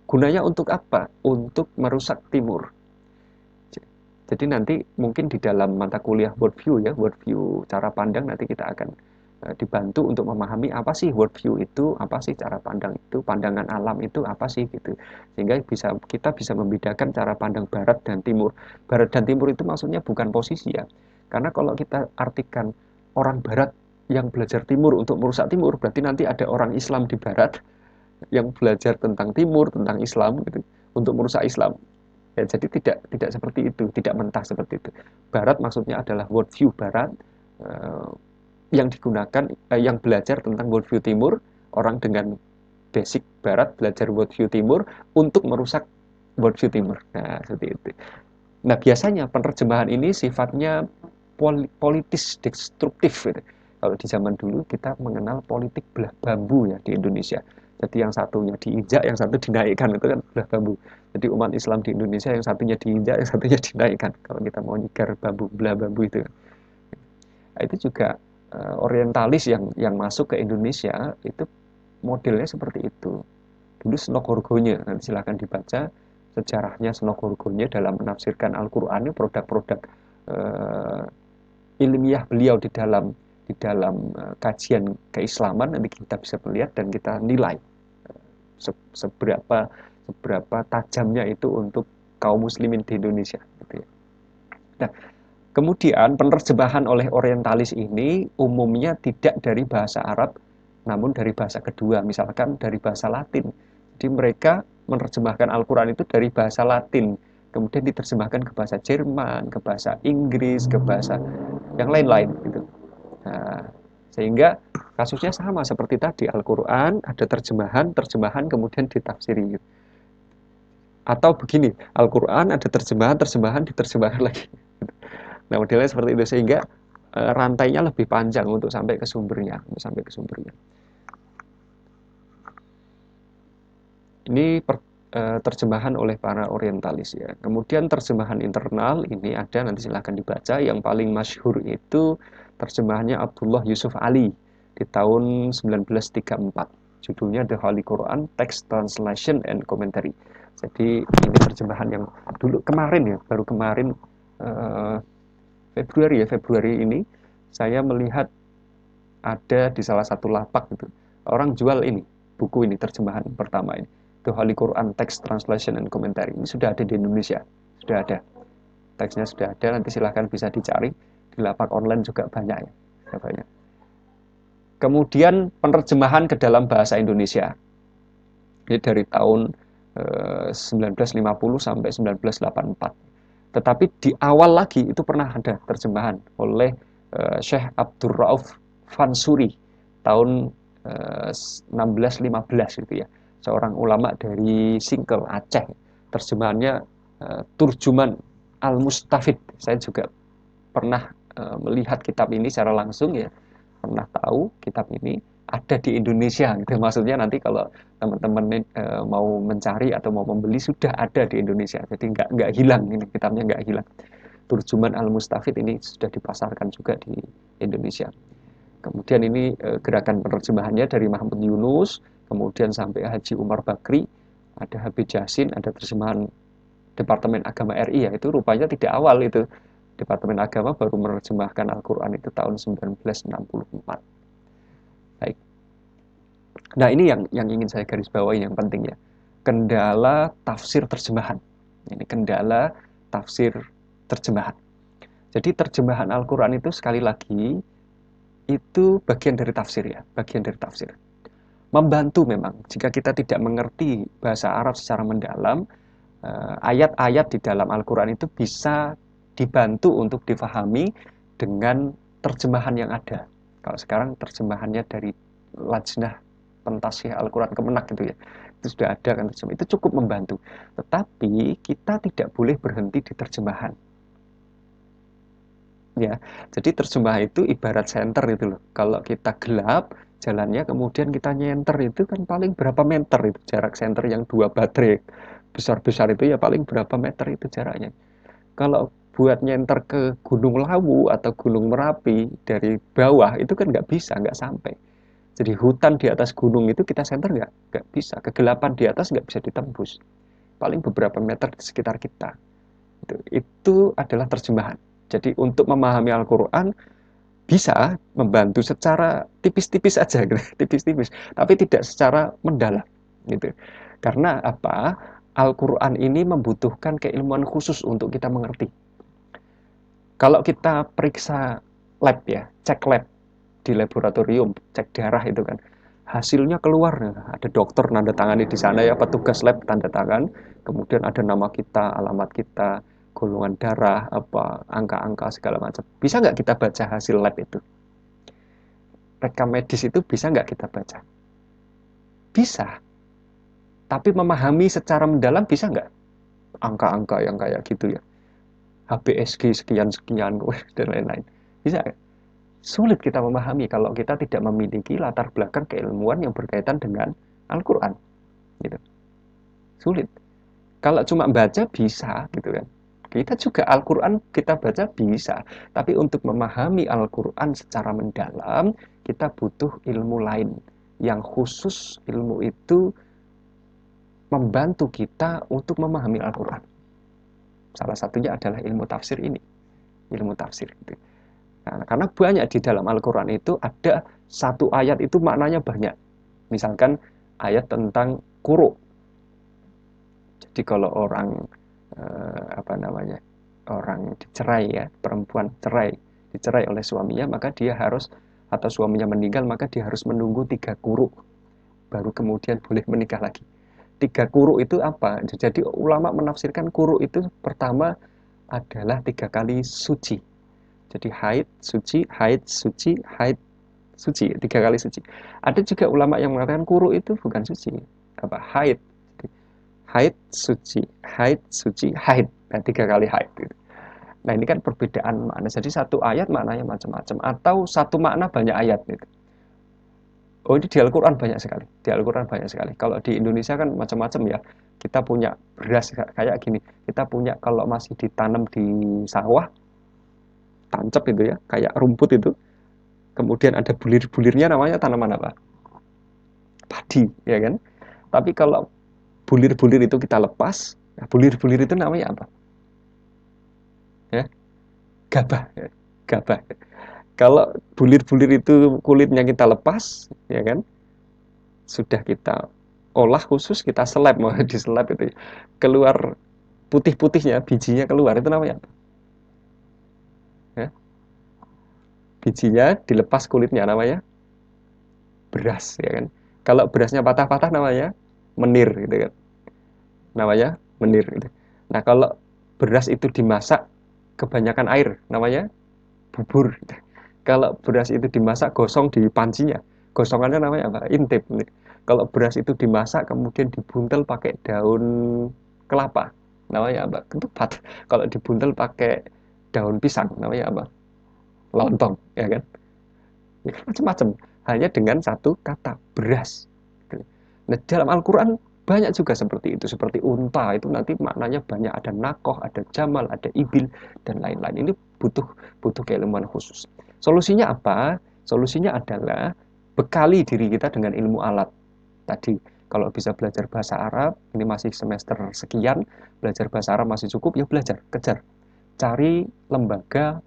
Gunanya untuk apa? Untuk merusak timur. Jadi nanti mungkin di dalam mata kuliah worldview ya, worldview cara pandang, nanti kita akan dibantu untuk memahami apa sih worldview itu, apa sih cara pandang itu, pandangan alam itu apa sih gitu. Sehingga kita bisa membedakan cara pandang barat dan timur. Barat dan timur itu maksudnya bukan posisi ya. Karena kalau kita artikan orang barat yang belajar timur untuk merusak timur, berarti nanti ada orang Islam di barat yang belajar tentang timur, tentang Islam gitu, untuk merusak Islam. Ya, jadi tidak seperti itu, tidak mentah seperti itu. Barat maksudnya adalah worldview barat yang digunakan, yang belajar tentang worldview timur, orang dengan basic barat belajar worldview timur untuk merusak worldview timur. Nah, seperti itu. Nah, biasanya penerjemahan ini sifatnya politis destruktif gitu. Kalau di zaman dulu kita mengenal politik belah bambu ya di Indonesia. Jadi yang satunya diinjak, yang satu dinaikkan, itu kan belah bambu. Jadi umat Islam di Indonesia yang satunya diinjak, yang satunya dinaikkan. Kalau kita mau nyigar bambu, belah bambu itu. Nah, itu juga orientalis yang masuk ke Indonesia itu modelnya seperti itu. Dulu Senok nanti silahkan dibaca sejarahnya Senok dalam menafsirkan Al-Quran, produk-produk ilmiah beliau di dalam kajian keislaman. Nanti kita bisa melihat dan kita nilai seberapa tajamnya itu untuk kaum muslimin di Indonesia gitu ya. Nah, kemudian penerjemahan oleh orientalis ini umumnya tidak dari bahasa Arab, namun dari bahasa kedua, misalkan dari bahasa Latin. Jadi mereka menerjemahkan Al-Quran itu dari bahasa Latin, kemudian diterjemahkan ke bahasa Jerman, ke bahasa Inggris, ke bahasa yang lain-lain gitu. Nah, sehingga kasusnya sama seperti tadi, Al-Quran ada terjemahan kemudian ditafsiri. Atau begini, Al-Quran ada terjemahan diterjemahkan lagi. Nah, modelnya seperti itu sehingga rantainya lebih panjang untuk sampai ke sumbernya, Ini terjemahan oleh para orientalis ya. Kemudian terjemahan internal ini ada, nanti silahkan dibaca. Yang paling masyhur itu terjemahannya Abdullah Yusuf Ali di tahun 1934. Judulnya The Holy Quran Text Translation and Commentary. Jadi ini terjemahan yang dulu kemarin ya, baru kemarin Februari ini saya melihat ada di salah satu lapak gitu. Orang jual ini, buku ini terjemahan pertama ini. The Holy Quran Text Translation and Commentary. Ini sudah ada di Indonesia. Sudah ada. Teksnya sudah ada, nanti silahkan bisa dicari. Di lapak online juga banyak ya. Banyak. Kemudian penerjemahan ke dalam bahasa Indonesia. Ini dari tahun 1950 sampai 1984. Tetapi di awal lagi itu pernah ada terjemahan oleh Syekh Abdul Rauf Fansuri tahun 1615 gitu ya. Seorang ulama dari Singkel, Aceh. Terjemahannya Turjuman Al-Mustafid. Saya juga pernah melihat kitab ini secara langsung ya. Pernah tahu kitab ini ada di Indonesia gitu. Maksudnya nanti kalau teman-teman mau mencari atau mau membeli sudah ada di Indonesia. Jadi nggak hilang, ini kitabnya nggak hilang. Turjuman Al-Mustafid ini sudah dipasarkan juga di Indonesia. Kemudian ini gerakan penerjemahannya dari Mahmud Yunus, kemudian sampai Haji Umar Bakri, ada Habib Jasin, ada terjemahan Departemen Agama RI ya, itu rupanya tidak awal itu. Departemen Agama baru menerjemahkan Al-Quran itu tahun 1964. Baik. Nah, ini yang ingin saya garis bawahi yang penting ya. Kendala tafsir terjemahan. Ini kendala tafsir terjemahan. Jadi terjemahan Al-Quran itu sekali lagi itu bagian dari tafsir ya, bagian dari tafsir. Membantu memang jika kita tidak mengerti bahasa Arab secara mendalam, ayat-ayat di dalam Al-Quran itu bisa dibantu untuk difahami dengan terjemahan yang ada. Kalau sekarang terjemahannya dari Lajnah Pentasih Al-Quran Kemenak gitu ya, itu sudah ada kan terjemahan, itu cukup membantu. Tetapi kita tidak boleh berhenti di terjemahan. Ya, jadi terjemahan itu ibarat senter itu loh. Kalau kita gelap jalannya, kemudian kita nyenter itu kan paling berapa meter itu jarak senter yang 2 baterai besar-besar itu ya paling berapa meter itu jaraknya. Kalau buat nyenter ke Gunung Lawu atau Gunung Merapi dari bawah itu kan nggak bisa, nggak sampai. Jadi hutan di atas gunung itu kita senter nggak bisa. Kegelapan di atas nggak bisa ditembus. Paling beberapa meter di sekitar kita. Itu adalah terjemahan. Jadi untuk memahami Al-Quran bisa membantu secara tipis-tipis aja, gitu. Tipis-tipis, tapi tidak secara mendalam, gitu. Karena apa? Al-Quran ini membutuhkan keilmuan khusus untuk kita mengerti. Kalau kita periksa lab ya, cek lab di laboratorium, cek darah itu kan, hasilnya keluar, ada dokter nanda tangani di sana ya, petugas lab tanda tangan, kemudian ada nama kita, alamat kita, golongan darah, apa angka-angka segala macam. Bisa nggak kita baca hasil lab itu? Rekam medis itu bisa nggak kita baca? Bisa. Tapi memahami secara mendalam bisa nggak? Angka-angka yang kayak gitu ya. HBSG sekian-sekian dan lain-lain. Bisa nggak? Sulit kita memahami kalau kita tidak memiliki latar belakang keilmuan yang berkaitan dengan Al-Quran. Gitu. Sulit. Kalau cuma baca bisa gitu kan. Kita juga Al-Quran kita baca bisa, tapi untuk memahami Al-Quran secara mendalam, kita butuh ilmu lain. Yang khusus ilmu itu membantu kita untuk memahami Al-Quran. Salah satunya adalah ilmu tafsir ini. Ilmu tafsir. Gitu. Nah, karena banyak di dalam Al-Quran itu ada satu ayat itu maknanya banyak. Misalkan ayat tentang quru. Jadi kalau orang apa namanya, orang dicerai ya, perempuan dicerai oleh suaminya, maka dia harus, atau suaminya meninggal, maka dia harus menunggu 3 quru baru kemudian boleh menikah lagi. 3 quru itu apa? Jadi ulama menafsirkan quru itu pertama adalah 3 kali suci. Jadi haid, suci, haid, suci, 3 kali suci. Ada juga ulama yang mengatakan quru itu bukan suci, apa, haid. Jadi, haid, suci, haid, suci, haid. Nah, 3 kali haid. Gitu. Nah, ini kan perbedaan makna. Jadi satu ayat maknanya macam-macam, atau satu makna banyak ayat. Gitu. Oh, ini di Al-Quran banyak sekali. Di Al-Quran banyak sekali. Kalau di Indonesia kan macam-macam ya. Kita punya beras kayak gini. Kita punya kalau masih ditanam di sawah, tancap itu ya, kayak rumput itu. Kemudian ada bulir-bulirnya, namanya tanaman apa? Padi, ya kan? Tapi kalau bulir-bulir itu kita lepas, nah bulir-bulir itu namanya apa? Ya, gabah. Ya. Gabah. Kalau bulir-bulir itu kulitnya kita lepas, ya kan? Sudah kita olah khusus, kita seleb, mau diseleb itu keluar putih-putihnya, bijinya keluar, itu namanya apa? Ya, bijinya dilepas kulitnya, namanya beras, ya kan? Kalau berasnya patah-patah namanya menir, gitu kan? Namanya menir, gitu. Nah, kalau beras itu dimasak kebanyakan air, namanya bubur, gitu. Kalau beras itu dimasak gosong di pancinya, gosongannya namanya apa? Intip. Kalau beras itu dimasak kemudian dibuntel pakai daun kelapa, namanya apa? Ketupat. Kalau dibuntel pakai daun pisang, namanya apa? Lontong, ya kan? Ya, macam-macam. Hanya dengan satu kata, beras. Nah, dalam Al-Quran banyak juga seperti itu. Seperti unta, itu nanti maknanya banyak. Ada nakoh, ada jamal, ada ibil, dan lain-lain. Ini butuh butuh keilmuan khusus. Solusinya apa? Solusinya adalah bekali diri kita dengan ilmu alat. Tadi, kalau bisa belajar bahasa Arab, ini masih semester sekian, belajar bahasa Arab masih cukup, ya belajar, kejar. Cari lembaga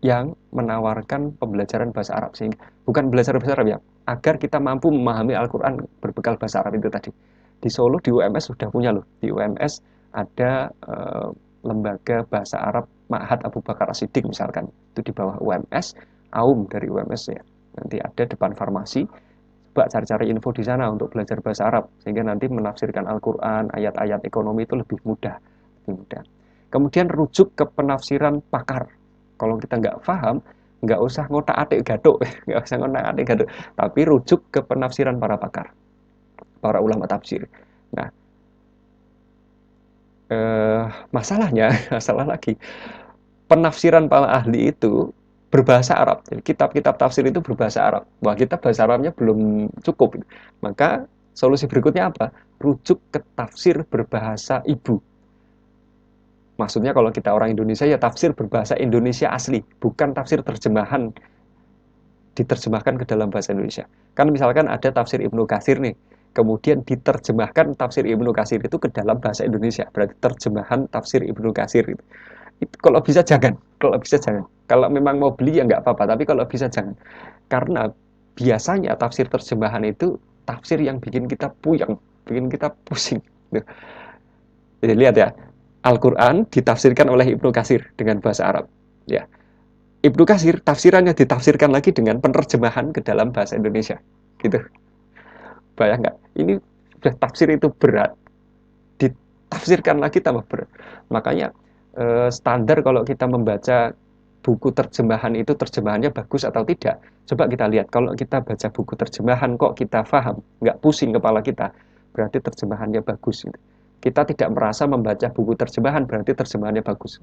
yang menawarkan pembelajaran bahasa Arab, sehingga bukan belajar bahasa Arab ya, agar kita mampu memahami Al-Quran berbekal bahasa Arab itu tadi. Di Solo, di UMS sudah punya loh. Di UMS ada lembaga bahasa Arab Ma'had Abu Bakar As-Siddiq misalkan. Itu di bawah UMS, AUM dari UMS ya. Nanti ada depan farmasi. Coba cari-cari info di sana untuk belajar bahasa Arab. Sehingga nanti menafsirkan Al-Quran, ayat-ayat ekonomi itu lebih mudah. Lebih mudah. Kemudian rujuk ke penafsiran pakar. Kalau kita nggak paham, nggak usah ngotak-atik gaduk, nggak usah ngotak-atik gaduk, tapi rujuk ke penafsiran para pakar, para ulama tafsir. Nah, masalahnya, masalah lagi, penafsiran para ahli itu berbahasa Arab. Jadi kitab-kitab tafsir itu berbahasa Arab. Wah, kita bahasa Arabnya belum cukup. Maka solusi berikutnya apa? Rujuk ke tafsir berbahasa ibu. Maksudnya kalau kita orang Indonesia ya tafsir berbahasa Indonesia asli, bukan tafsir terjemahan diterjemahkan ke dalam bahasa Indonesia. Kan misalkan ada tafsir Ibnu Katsir nih, kemudian diterjemahkan tafsir Ibnu Katsir itu ke dalam bahasa Indonesia, berarti terjemahan tafsir Ibnu Katsir itu. Itu kalau bisa jangan, kalau bisa jangan. Kalau memang mau beli ya nggak apa-apa, tapi kalau bisa jangan. Karena biasanya tafsir terjemahan itu tafsir yang bikin kita puyeng, bikin kita pusing. Jadi lihat ya, Al-Quran ditafsirkan oleh Ibnu Katsir dengan bahasa Arab. Ya, Ibnu Katsir tafsirannya ditafsirkan lagi dengan penerjemahan ke dalam bahasa Indonesia. Gitu. Bayang nggak? Ini sudah tafsir itu berat, ditafsirkan lagi tambah berat. Makanya standar kalau kita membaca buku terjemahan itu terjemahannya bagus atau tidak. Coba kita lihat, kalau kita baca buku terjemahan kok kita paham, nggak pusing kepala kita, berarti terjemahannya bagus. Kita tidak merasa membaca buku terjemahan, berarti terjemahannya bagus.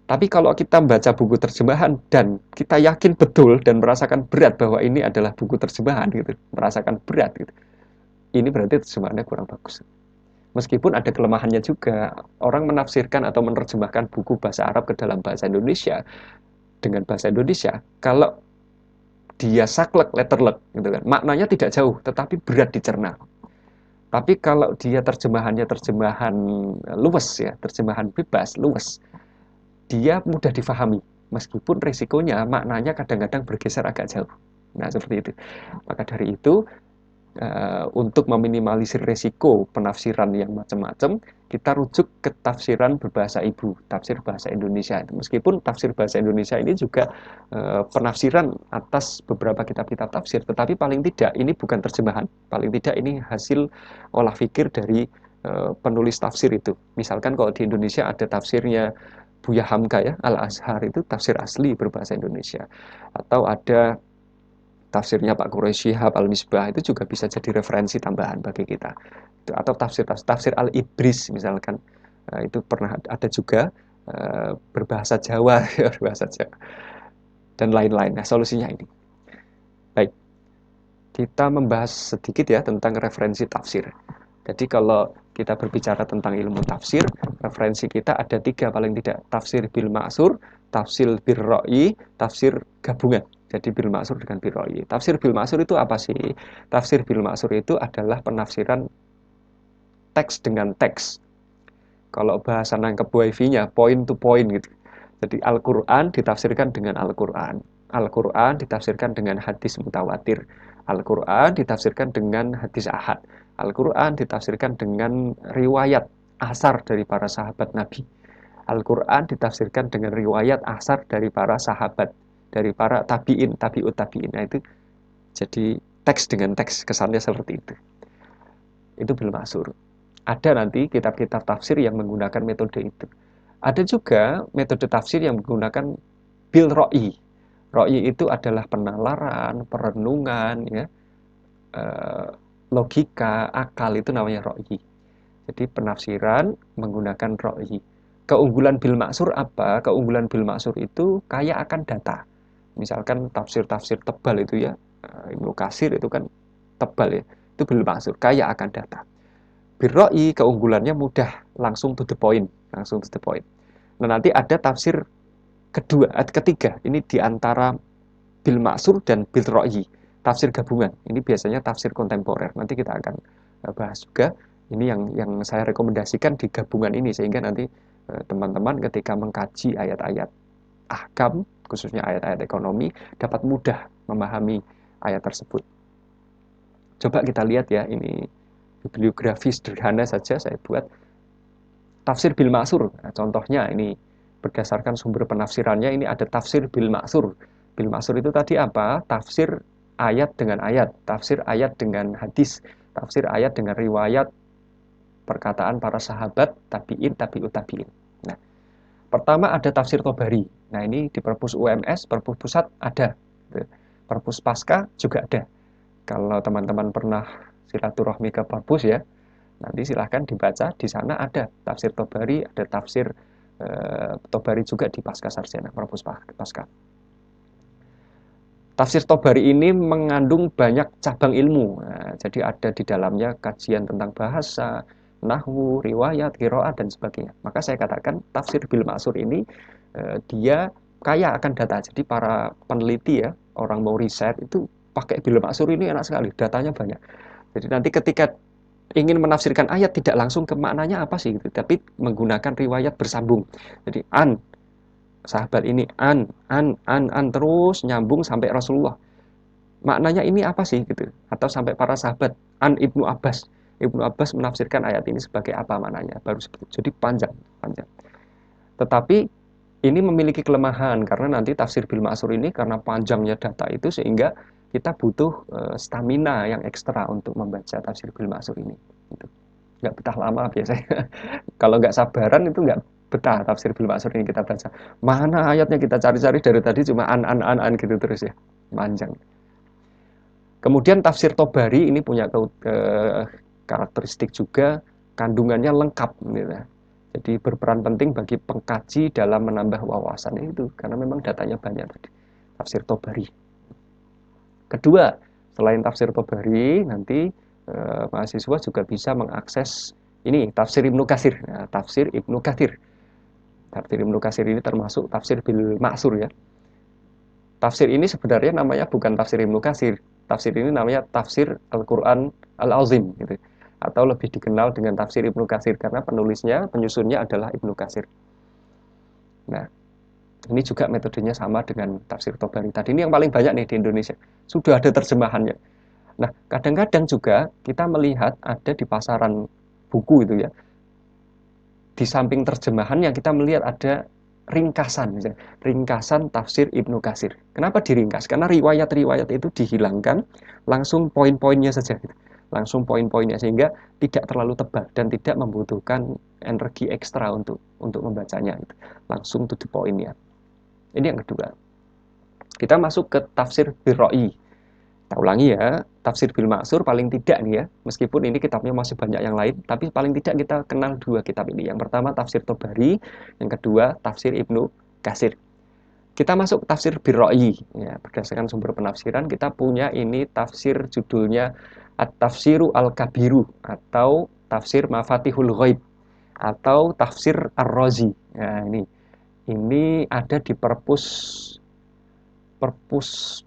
Tapi kalau kita membaca buku terjemahan dan kita yakin betul dan merasakan berat bahwa ini adalah buku terjemahan gitu, merasakan berat gitu. Ini berarti terjemahannya kurang bagus. Meskipun ada kelemahannya juga, orang menafsirkan atau menerjemahkan buku bahasa Arab ke dalam bahasa Indonesia dengan bahasa Indonesia, kalau dia saklek, letterlek gitu kan, maknanya tidak jauh, tetapi berat dicerna. Tapi kalau dia terjemahannya terjemahan luwes ya, terjemahan bebas, luwes, dia mudah difahami, meskipun risikonya maknanya kadang-kadang bergeser agak jauh. Nah, seperti itu. Maka dari itu, untuk meminimalisir resiko penafsiran yang macam-macam, kita rujuk ke tafsiran berbahasa ibu, tafsir bahasa Indonesia. Meskipun tafsir bahasa Indonesia ini juga penafsiran atas beberapa kitab-kitab tafsir, tetapi paling tidak ini bukan terjemahan, paling tidak ini hasil olah fikir dari penulis tafsir itu. Misalkan kalau di Indonesia ada tafsirnya Buya Hamka ya, Al-Azhar itu tafsir asli berbahasa Indonesia. Atau ada tafsirnya Pak Quraisy Shihab Al-Misbah itu juga bisa jadi referensi tambahan bagi kita. Atau tafsir Al-Ibris misalkan, itu pernah ada juga berbahasa Jawa, berbahasa Jawa dan lain-lain. Nah, solusinya ini. Baik, kita membahas sedikit ya tentang referensi tafsir. Jadi kalau kita berbicara tentang ilmu tafsir, referensi kita ada 3 paling tidak. Tafsir bil ma'sur, tafsir bil ra'yi, tafsir gabungan. Jadi bil ma'sur dengan bil ra'yi. Tafsir bil ma'sur itu apa sih? Tafsir bil ma'sur itu adalah penafsiran teks dengan teks. Kalau bahasa nangkep wifi-nya, point to point gitu. Jadi Al-Quran ditafsirkan dengan Al-Quran. Al-Quran ditafsirkan dengan hadis mutawatir. Al-Quran ditafsirkan dengan hadis ahad. Al-Quran ditafsirkan dengan riwayat asar dari para sahabat Nabi. Al-Quran ditafsirkan dengan riwayat asar dari para sahabat, dari para tabi'in, tabi'ut tabi'in. Nah, itu jadi teks dengan teks, kesannya seperti itu. Itu bil ma'sur. Ada nanti kitab-kitab tafsir yang menggunakan metode itu. Ada juga metode tafsir yang menggunakan bil ro'i. Ro'i itu adalah penalaran, perenungan, ya, logika, akal, itu namanya ro'i. Jadi penafsiran menggunakan ro'i. Keunggulan bil maksur apa? Keunggulan bil maksur itu kaya akan data. Misalkan tafsir-tafsir tebal itu ya, Ibnu Katsir itu kan tebal ya, itu bil maksur, kaya akan data. Bil ro'i keunggulannya mudah, langsung to the point, langsung to the point. Nah, nanti ada tafsir ketiga, ini diantara bil maksur dan bil ro'i, tafsir gabungan. Ini biasanya tafsir kontemporer. Nanti kita akan bahas juga. Ini yang saya rekomendasikan di gabungan ini, sehingga nanti teman-teman ketika mengkaji ayat-ayat ahkam, khususnya ayat-ayat ekonomi, dapat mudah memahami ayat tersebut. Coba kita lihat ya, ini bibliografi sederhana saja saya buat. Tafsir bil maksur, nah, contohnya ini berdasarkan sumber penafsirannya, ini ada tafsir bil maksur. Bil maksur itu tadi apa? Tafsir ayat dengan ayat, tafsir ayat dengan hadis, tafsir ayat dengan riwayat perkataan para sahabat, tabi'in, tabi'ut tabi'in. Nah, pertama ada tafsir Tobari. Nah, ini di Perpus UMS, Perpus Pusat ada. Perpus Pasca juga ada. Kalau teman-teman pernah silaturahmi ke Perpus ya, nanti silahkan dibaca, di sana ada tafsir Tobari, ada tafsir Tobari juga di Pasca Sarjana, Perpus Pasca. Tafsir Tobari ini mengandung banyak cabang ilmu. Nah, jadi ada di dalamnya kajian tentang bahasa, nahwu, riwayat, qiraat, dan sebagainya. Maka saya katakan tafsir bil maksur ini dia kaya akan data. Jadi para peneliti ya, orang mau riset itu pakai bil maksur ini enak sekali, datanya banyak. Jadi nanti ketika ingin menafsirkan ayat tidak langsung ke maknanya apa sih gitu, tapi menggunakan riwayat bersambung. Jadi sahabat ini an terus nyambung sampai Rasulullah. Maknanya ini apa sih gitu? Atau sampai para sahabat, an Ibnu Abbas. Ibnu Abbas menafsirkan ayat ini sebagai apa maknanya? Baru seperti itu. Jadi panjang. Tetapi ini memiliki kelemahan karena nanti tafsir bil maksur ini karena panjangnya data itu sehingga kita butuh stamina yang ekstra untuk membaca tafsir bil maksur ini. Gitu. Nggak betah lama biasanya. Kalau nggak sabaran itu nggak betah tafsir bil maksur ini kita baca. Mana ayatnya kita cari-cari dari tadi cuma an gitu terus ya. Panjang. Kemudian tafsir Tobari ini punya karakteristik juga kandungannya lengkap gitu. Jadi berperan penting bagi pengkaji dalam menambah wawasan itu karena memang datanya banyak tadi. Tafsir Tobari. Kedua, selain tafsir Tobari, nanti mahasiswa juga bisa mengakses ini tafsir Ibnu Katsir. Nah, tafsir Ibnu Katsir. Tafsir Ibnu Katsir ini termasuk tafsir bil maksur ya. Tafsir ini sebenarnya namanya bukan tafsir Ibnu Katsir. Tafsir ini namanya tafsir Al-Quran Al-Azim gitu. Atau lebih dikenal dengan tafsir Ibnu Katsir karena penulisnya, penyusunnya adalah Ibnu Katsir. Nah, ini juga metodenya sama dengan tafsir Tobari tadi. Ini yang paling banyak nih di Indonesia. Sudah ada terjemahannya. Nah, kadang-kadang juga kita melihat ada di pasaran buku itu ya, di samping terjemahannya kita melihat ada ringkasan, misalnya, ringkasan tafsir Ibnu Katsir. Kenapa diringkas? Karena riwayat-riwayat itu dihilangkan, langsung poin-poinnya saja, gitu. Langsung poin-poinnya sehingga tidak terlalu tebal dan tidak membutuhkan energi ekstra untuk membacanya, gitu. Langsung to the point ya. Ini yang kedua. Kita masuk ke tafsir Birroi. Kita ulangi ya, tafsir bil maksur paling tidak nih ya, meskipun ini kitabnya masih banyak yang lain, tapi paling tidak kita kenal dua kitab ini. Yang pertama tafsir Tobari, yang kedua tafsir Ibnu Katsir. Kita masuk tafsir Birroi, ya, berdasarkan sumber penafsiran kita punya ini tafsir judulnya At-Tafsiru Al-Kabiru atau tafsir Mafatihul Ghaib atau tafsir Ar-Razi. Nah, ini ada di perpus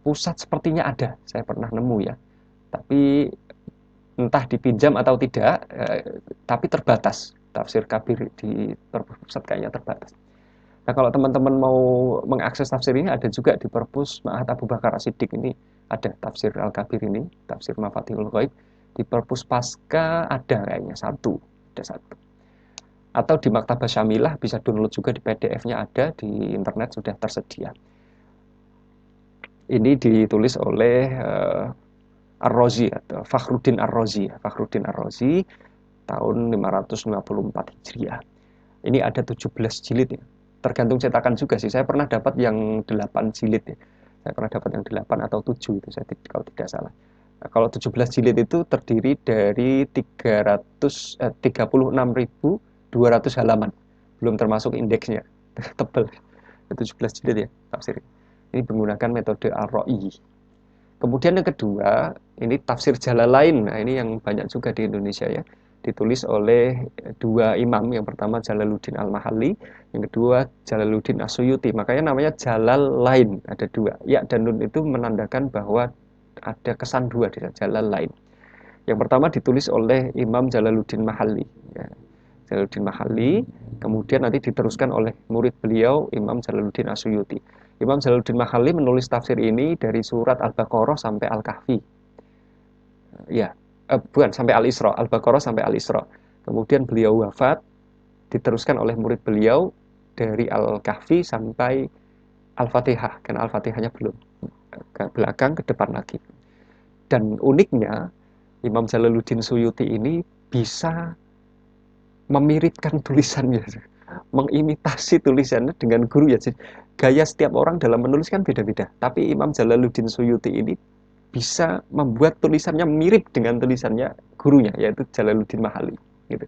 pusat sepertinya ada, saya pernah nemu ya. Tapi entah dipinjam atau tidak, tapi terbatas. Tafsir Kabir di perpus pusat kayaknya terbatas. Nah, kalau teman-teman mau mengakses tafsir ini ada juga di perpus Ma'had Abu Bakar As-Siddiq ini ada tafsir Al-Kabir ini, tafsir Mafatihul Ghaib. Di perpus Pasca ada kayaknya ada satu. Atau di Maktabah Syamilah bisa download juga di PDF-nya ada di internet sudah tersedia. Ini ditulis oleh Ar-Razi atau Fakhruddin Ar-Razi. Fakhruddin Ar-Razi tahun 554 Hijriah. Ini ada 17 jilid ya. Tergantung cetakan juga sih. Saya pernah dapat yang 8 jilid ya. Saya pernah dapat yang 8 atau 7 itu saya kalau tidak salah. Nah, kalau 17 jilid itu terdiri dari 36.200 halaman. Belum termasuk indeksnya. Tebal. 17 jilid ya tafsir. Ini menggunakan metode Ar-Ra'i. Kemudian yang kedua, ini tafsir Jalalain. Nah, ini yang banyak juga di Indonesia ya. Ditulis oleh dua imam. Yang pertama Jalaluddin Al-Mahalli, yang kedua Jalaluddin As-Suyuti. Makanya namanya Jalalain, ada dua. Ya dan nun itu menandakan bahwa ada kesan dua di Jalalain. Yang pertama ditulis oleh Imam Jalaluddin Mahalli. Ya. Jalaluddin Mahalli, kemudian nanti diteruskan oleh murid beliau Imam Jalaluddin As-Suyuti. Imam Jalaluddin Mahalli menulis tafsir ini dari surat Al-Baqarah sampai Al-Kahfi. Ya, bukan sampai Al-Isra, Al-Baqarah sampai Al-Isra. Kemudian beliau wafat, diteruskan oleh murid beliau dari Al-Kahfi sampai Al-Fatihah, karena Al-Fatihahnya belum. Ke belakang, ke depan lagi. Dan uniknya, Imam Jalaluddin Suyuti ini bisa memiripkan tulisannya, mengimitasi tulisannya dengan guru ya. Gaya setiap orang dalam menulis kan beda-beda. Tapi Imam Jalaluddin Suyuti ini bisa membuat tulisannya mirip dengan tulisannya gurunya, yaitu Jalaluddin Mahalli. Gitu.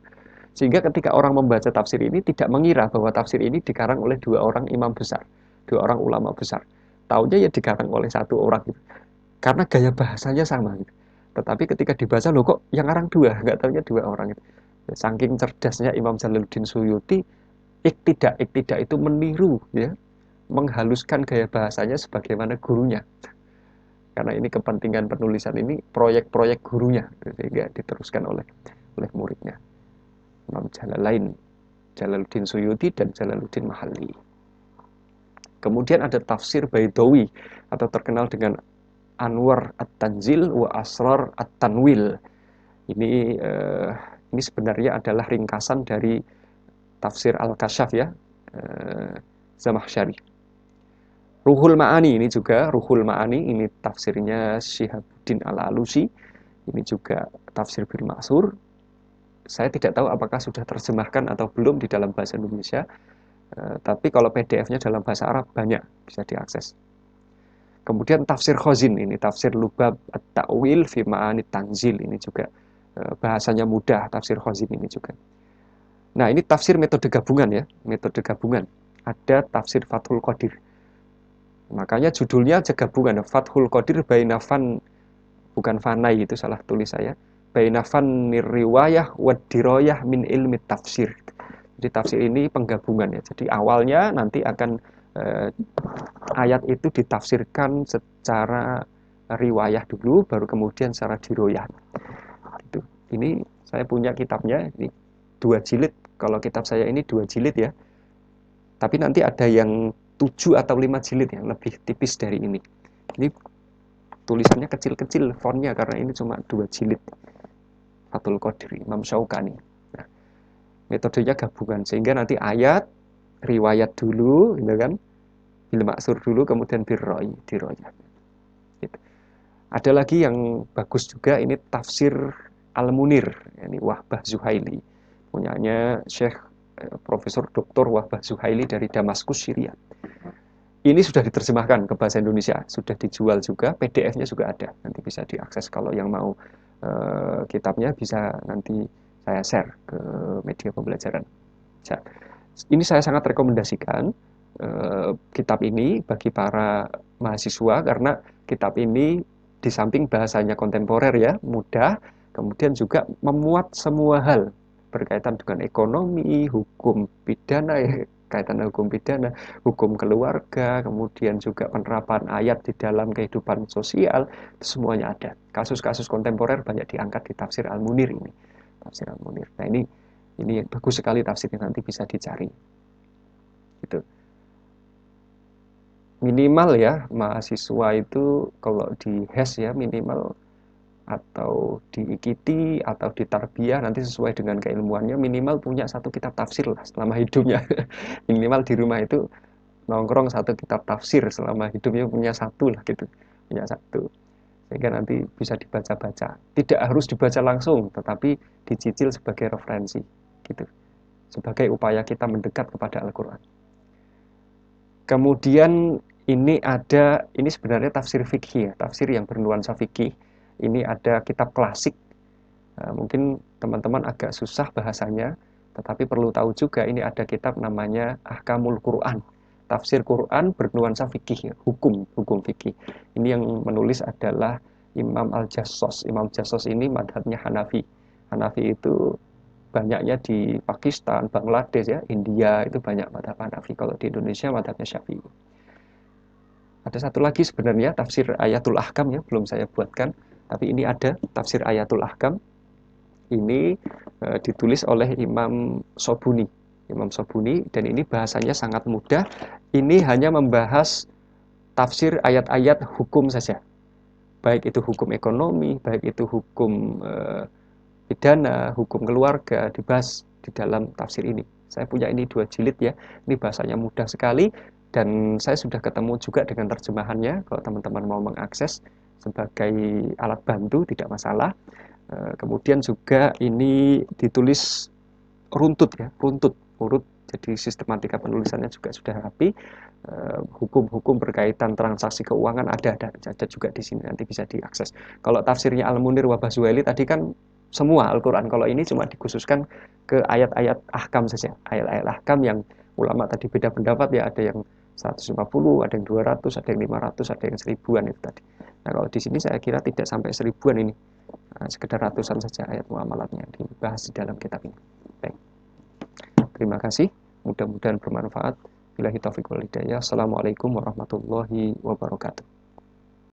Sehingga ketika orang membaca tafsir ini tidak mengira bahwa tafsir ini dikarang oleh dua orang imam besar, dua orang ulama besar. Taunya ya dikarang oleh satu orang. Gitu. Karena gaya bahasanya sama. Gitu. Tetapi ketika dibaca, loh kok yang ngarang dua, nggak taunya dua orang. Gitu. Saking cerdasnya Imam Jalaluddin Suyuti, iktidak itu meniru ya, menghaluskan gaya bahasanya sebagaimana gurunya. Karena ini kepentingan penulisan ini proyek-proyek gurunya, sehingga diteruskan oleh muridnya. Imam Jalalain, Jalaluddin Suyuti dan Jalaluddin Mahalli. Kemudian ada tafsir Baidawi atau terkenal dengan Anwar At-Tanzil wa Asrar At-Tanwil. Ini sebenarnya adalah ringkasan dari tafsir Al-Kasyaf ya, Zamakhsyari. Ruhul Ma'ani ini juga, Ruhul Ma'ani ini tafsirnya Syihabuddin Al-Alusi. Ini juga tafsir bil Ma'sur. Saya tidak tahu apakah sudah terjemahkan atau belum di dalam bahasa Indonesia. Tapi kalau PDF-nya dalam bahasa Arab banyak bisa diakses. Kemudian tafsir Khazin ini tafsir Lubab At-Ta'wil fi Ma'ani Tanzil, ini juga bahasanya mudah tafsir Khazin ini juga. Nah, ini tafsir metode gabungan ya, metode gabungan. Ada tafsir Fathul Qadir. Makanya judulnya aja gabungan, Fathul Qadir baina fan, bukan fanai, itu salah tulis saya. Baina fan nirriwayah wa diroyah min ilmi tafsir. Jadi tafsir ini penggabungan ya. Jadi awalnya nanti akan ayat itu ditafsirkan secara riwayah dulu, baru kemudian secara diroyah. Gitu. Ini saya punya kitabnya, ini 2 jilid. Kalau kitab saya ini 2 jilid ya. Tapi nanti ada yang 7 atau 5 jilid yang lebih tipis dari ini. Ini tulisannya kecil-kecil fontnya karena ini cuma 2 jilid. Fathul Qadir Imam Syaukani. Nah, metodenya gabungan sehingga nanti ayat riwayat dulu gitu kan, bil maksur dulu kemudian diroyah. Gitu. Ada lagi yang bagus juga, ini tafsir Al-Munir, ini Wahbah Zuhaili, punyanya Syekh Profesor Dr. Wahbah Zuhaili dari Damaskus, Syria. Ini sudah diterjemahkan ke bahasa Indonesia, sudah dijual juga, PDF-nya juga ada, nanti bisa diakses kalau yang mau kitabnya bisa nanti saya share ke media pembelajaran. Ini saya sangat rekomendasikan kitab ini bagi para mahasiswa karena kitab ini di samping bahasanya kontemporer ya, mudah, kemudian juga memuat semua hal berkaitan dengan ekonomi, hukum pidana ya, kaitan hukum pidana, hukum keluarga, kemudian juga penerapan ayat di dalam kehidupan sosial, semuanya ada. Kasus-kasus kontemporer banyak diangkat di tafsir Al-Munir ini. Tafsir Al-Munir. Nah, ini bagus sekali tafsirnya, nanti bisa dicari. Gitu. Minimal ya mahasiswa itu kalau di HES ya minimal, atau di IKITI atau di Tarbiyah nanti sesuai dengan keilmuannya minimal punya 1 kitab tafsir lah selama hidupnya. Minimal di rumah itu nongkrong 1 kitab tafsir selama hidupnya, punya 1 lah gitu, punya 1 sehingga nanti bisa dibaca-baca. Tidak harus dibaca langsung tetapi dicicil sebagai referensi gitu, sebagai upaya kita mendekat kepada Al-Quran. Kemudian ini sebenarnya tafsir fikih ya, tafsir yang bernuansa fikih. Ini ada kitab klasik. Mungkin teman-teman agak susah bahasanya, tetapi perlu tahu juga ini ada kitab namanya Ahkamul Quran. Tafsir Quran bernuansa fikih, hukum fikih. Ini yang menulis adalah Imam Al-Jassos. Imam Jassos ini madhabnya Hanafi. Hanafi itu banyaknya di Pakistan, Bangladesh ya, India itu banyak madhab Hanafi. Kalau di Indonesia madhabnya Syafi'i. Ada satu lagi sebenarnya tafsir Ayatul Ahkam ya, belum saya buatkan, tapi ini ada tafsir Ayatul Ahkam. Ini ditulis oleh Imam Sobuni. Imam Sobuni, dan ini bahasanya sangat mudah. Ini hanya membahas tafsir ayat-ayat hukum saja. Baik itu hukum ekonomi, baik itu hukum pidana, hukum keluarga, dibahas di dalam tafsir ini. Saya punya ini 2 jilid ya. Ini bahasanya mudah sekali dan saya sudah ketemu juga dengan terjemahannya. Kalau teman-teman mau mengakses sebagai alat bantu tidak masalah. Kemudian juga ini ditulis runtut ya, urut. Jadi sistematika penulisannya juga sudah rapi. Hukum-hukum berkaitan transaksi keuangan ada juga di sini, nanti bisa diakses. Kalau tafsirnya Al-Munir Wahbah Zuhaili tadi kan semua Al-Quran, kalau ini cuma dikhususkan ke ayat-ayat ahkam saja, ayat-ayat ahkam yang ulama tadi beda pendapat ya, ada yang 150, ada yang 200, ada yang 500, ada yang 1000-an itu tadi. Nah kalau di sini saya kira tidak sampai 1000-an ini, sekedar ratusan saja ayat muamalatnya dibahas di dalam kitab ini. Baik. Terima kasih, mudah-mudahan bermanfaat. Billahi taufiq wal hidayah. Assalamualaikum warahmatullahi wabarakatuh.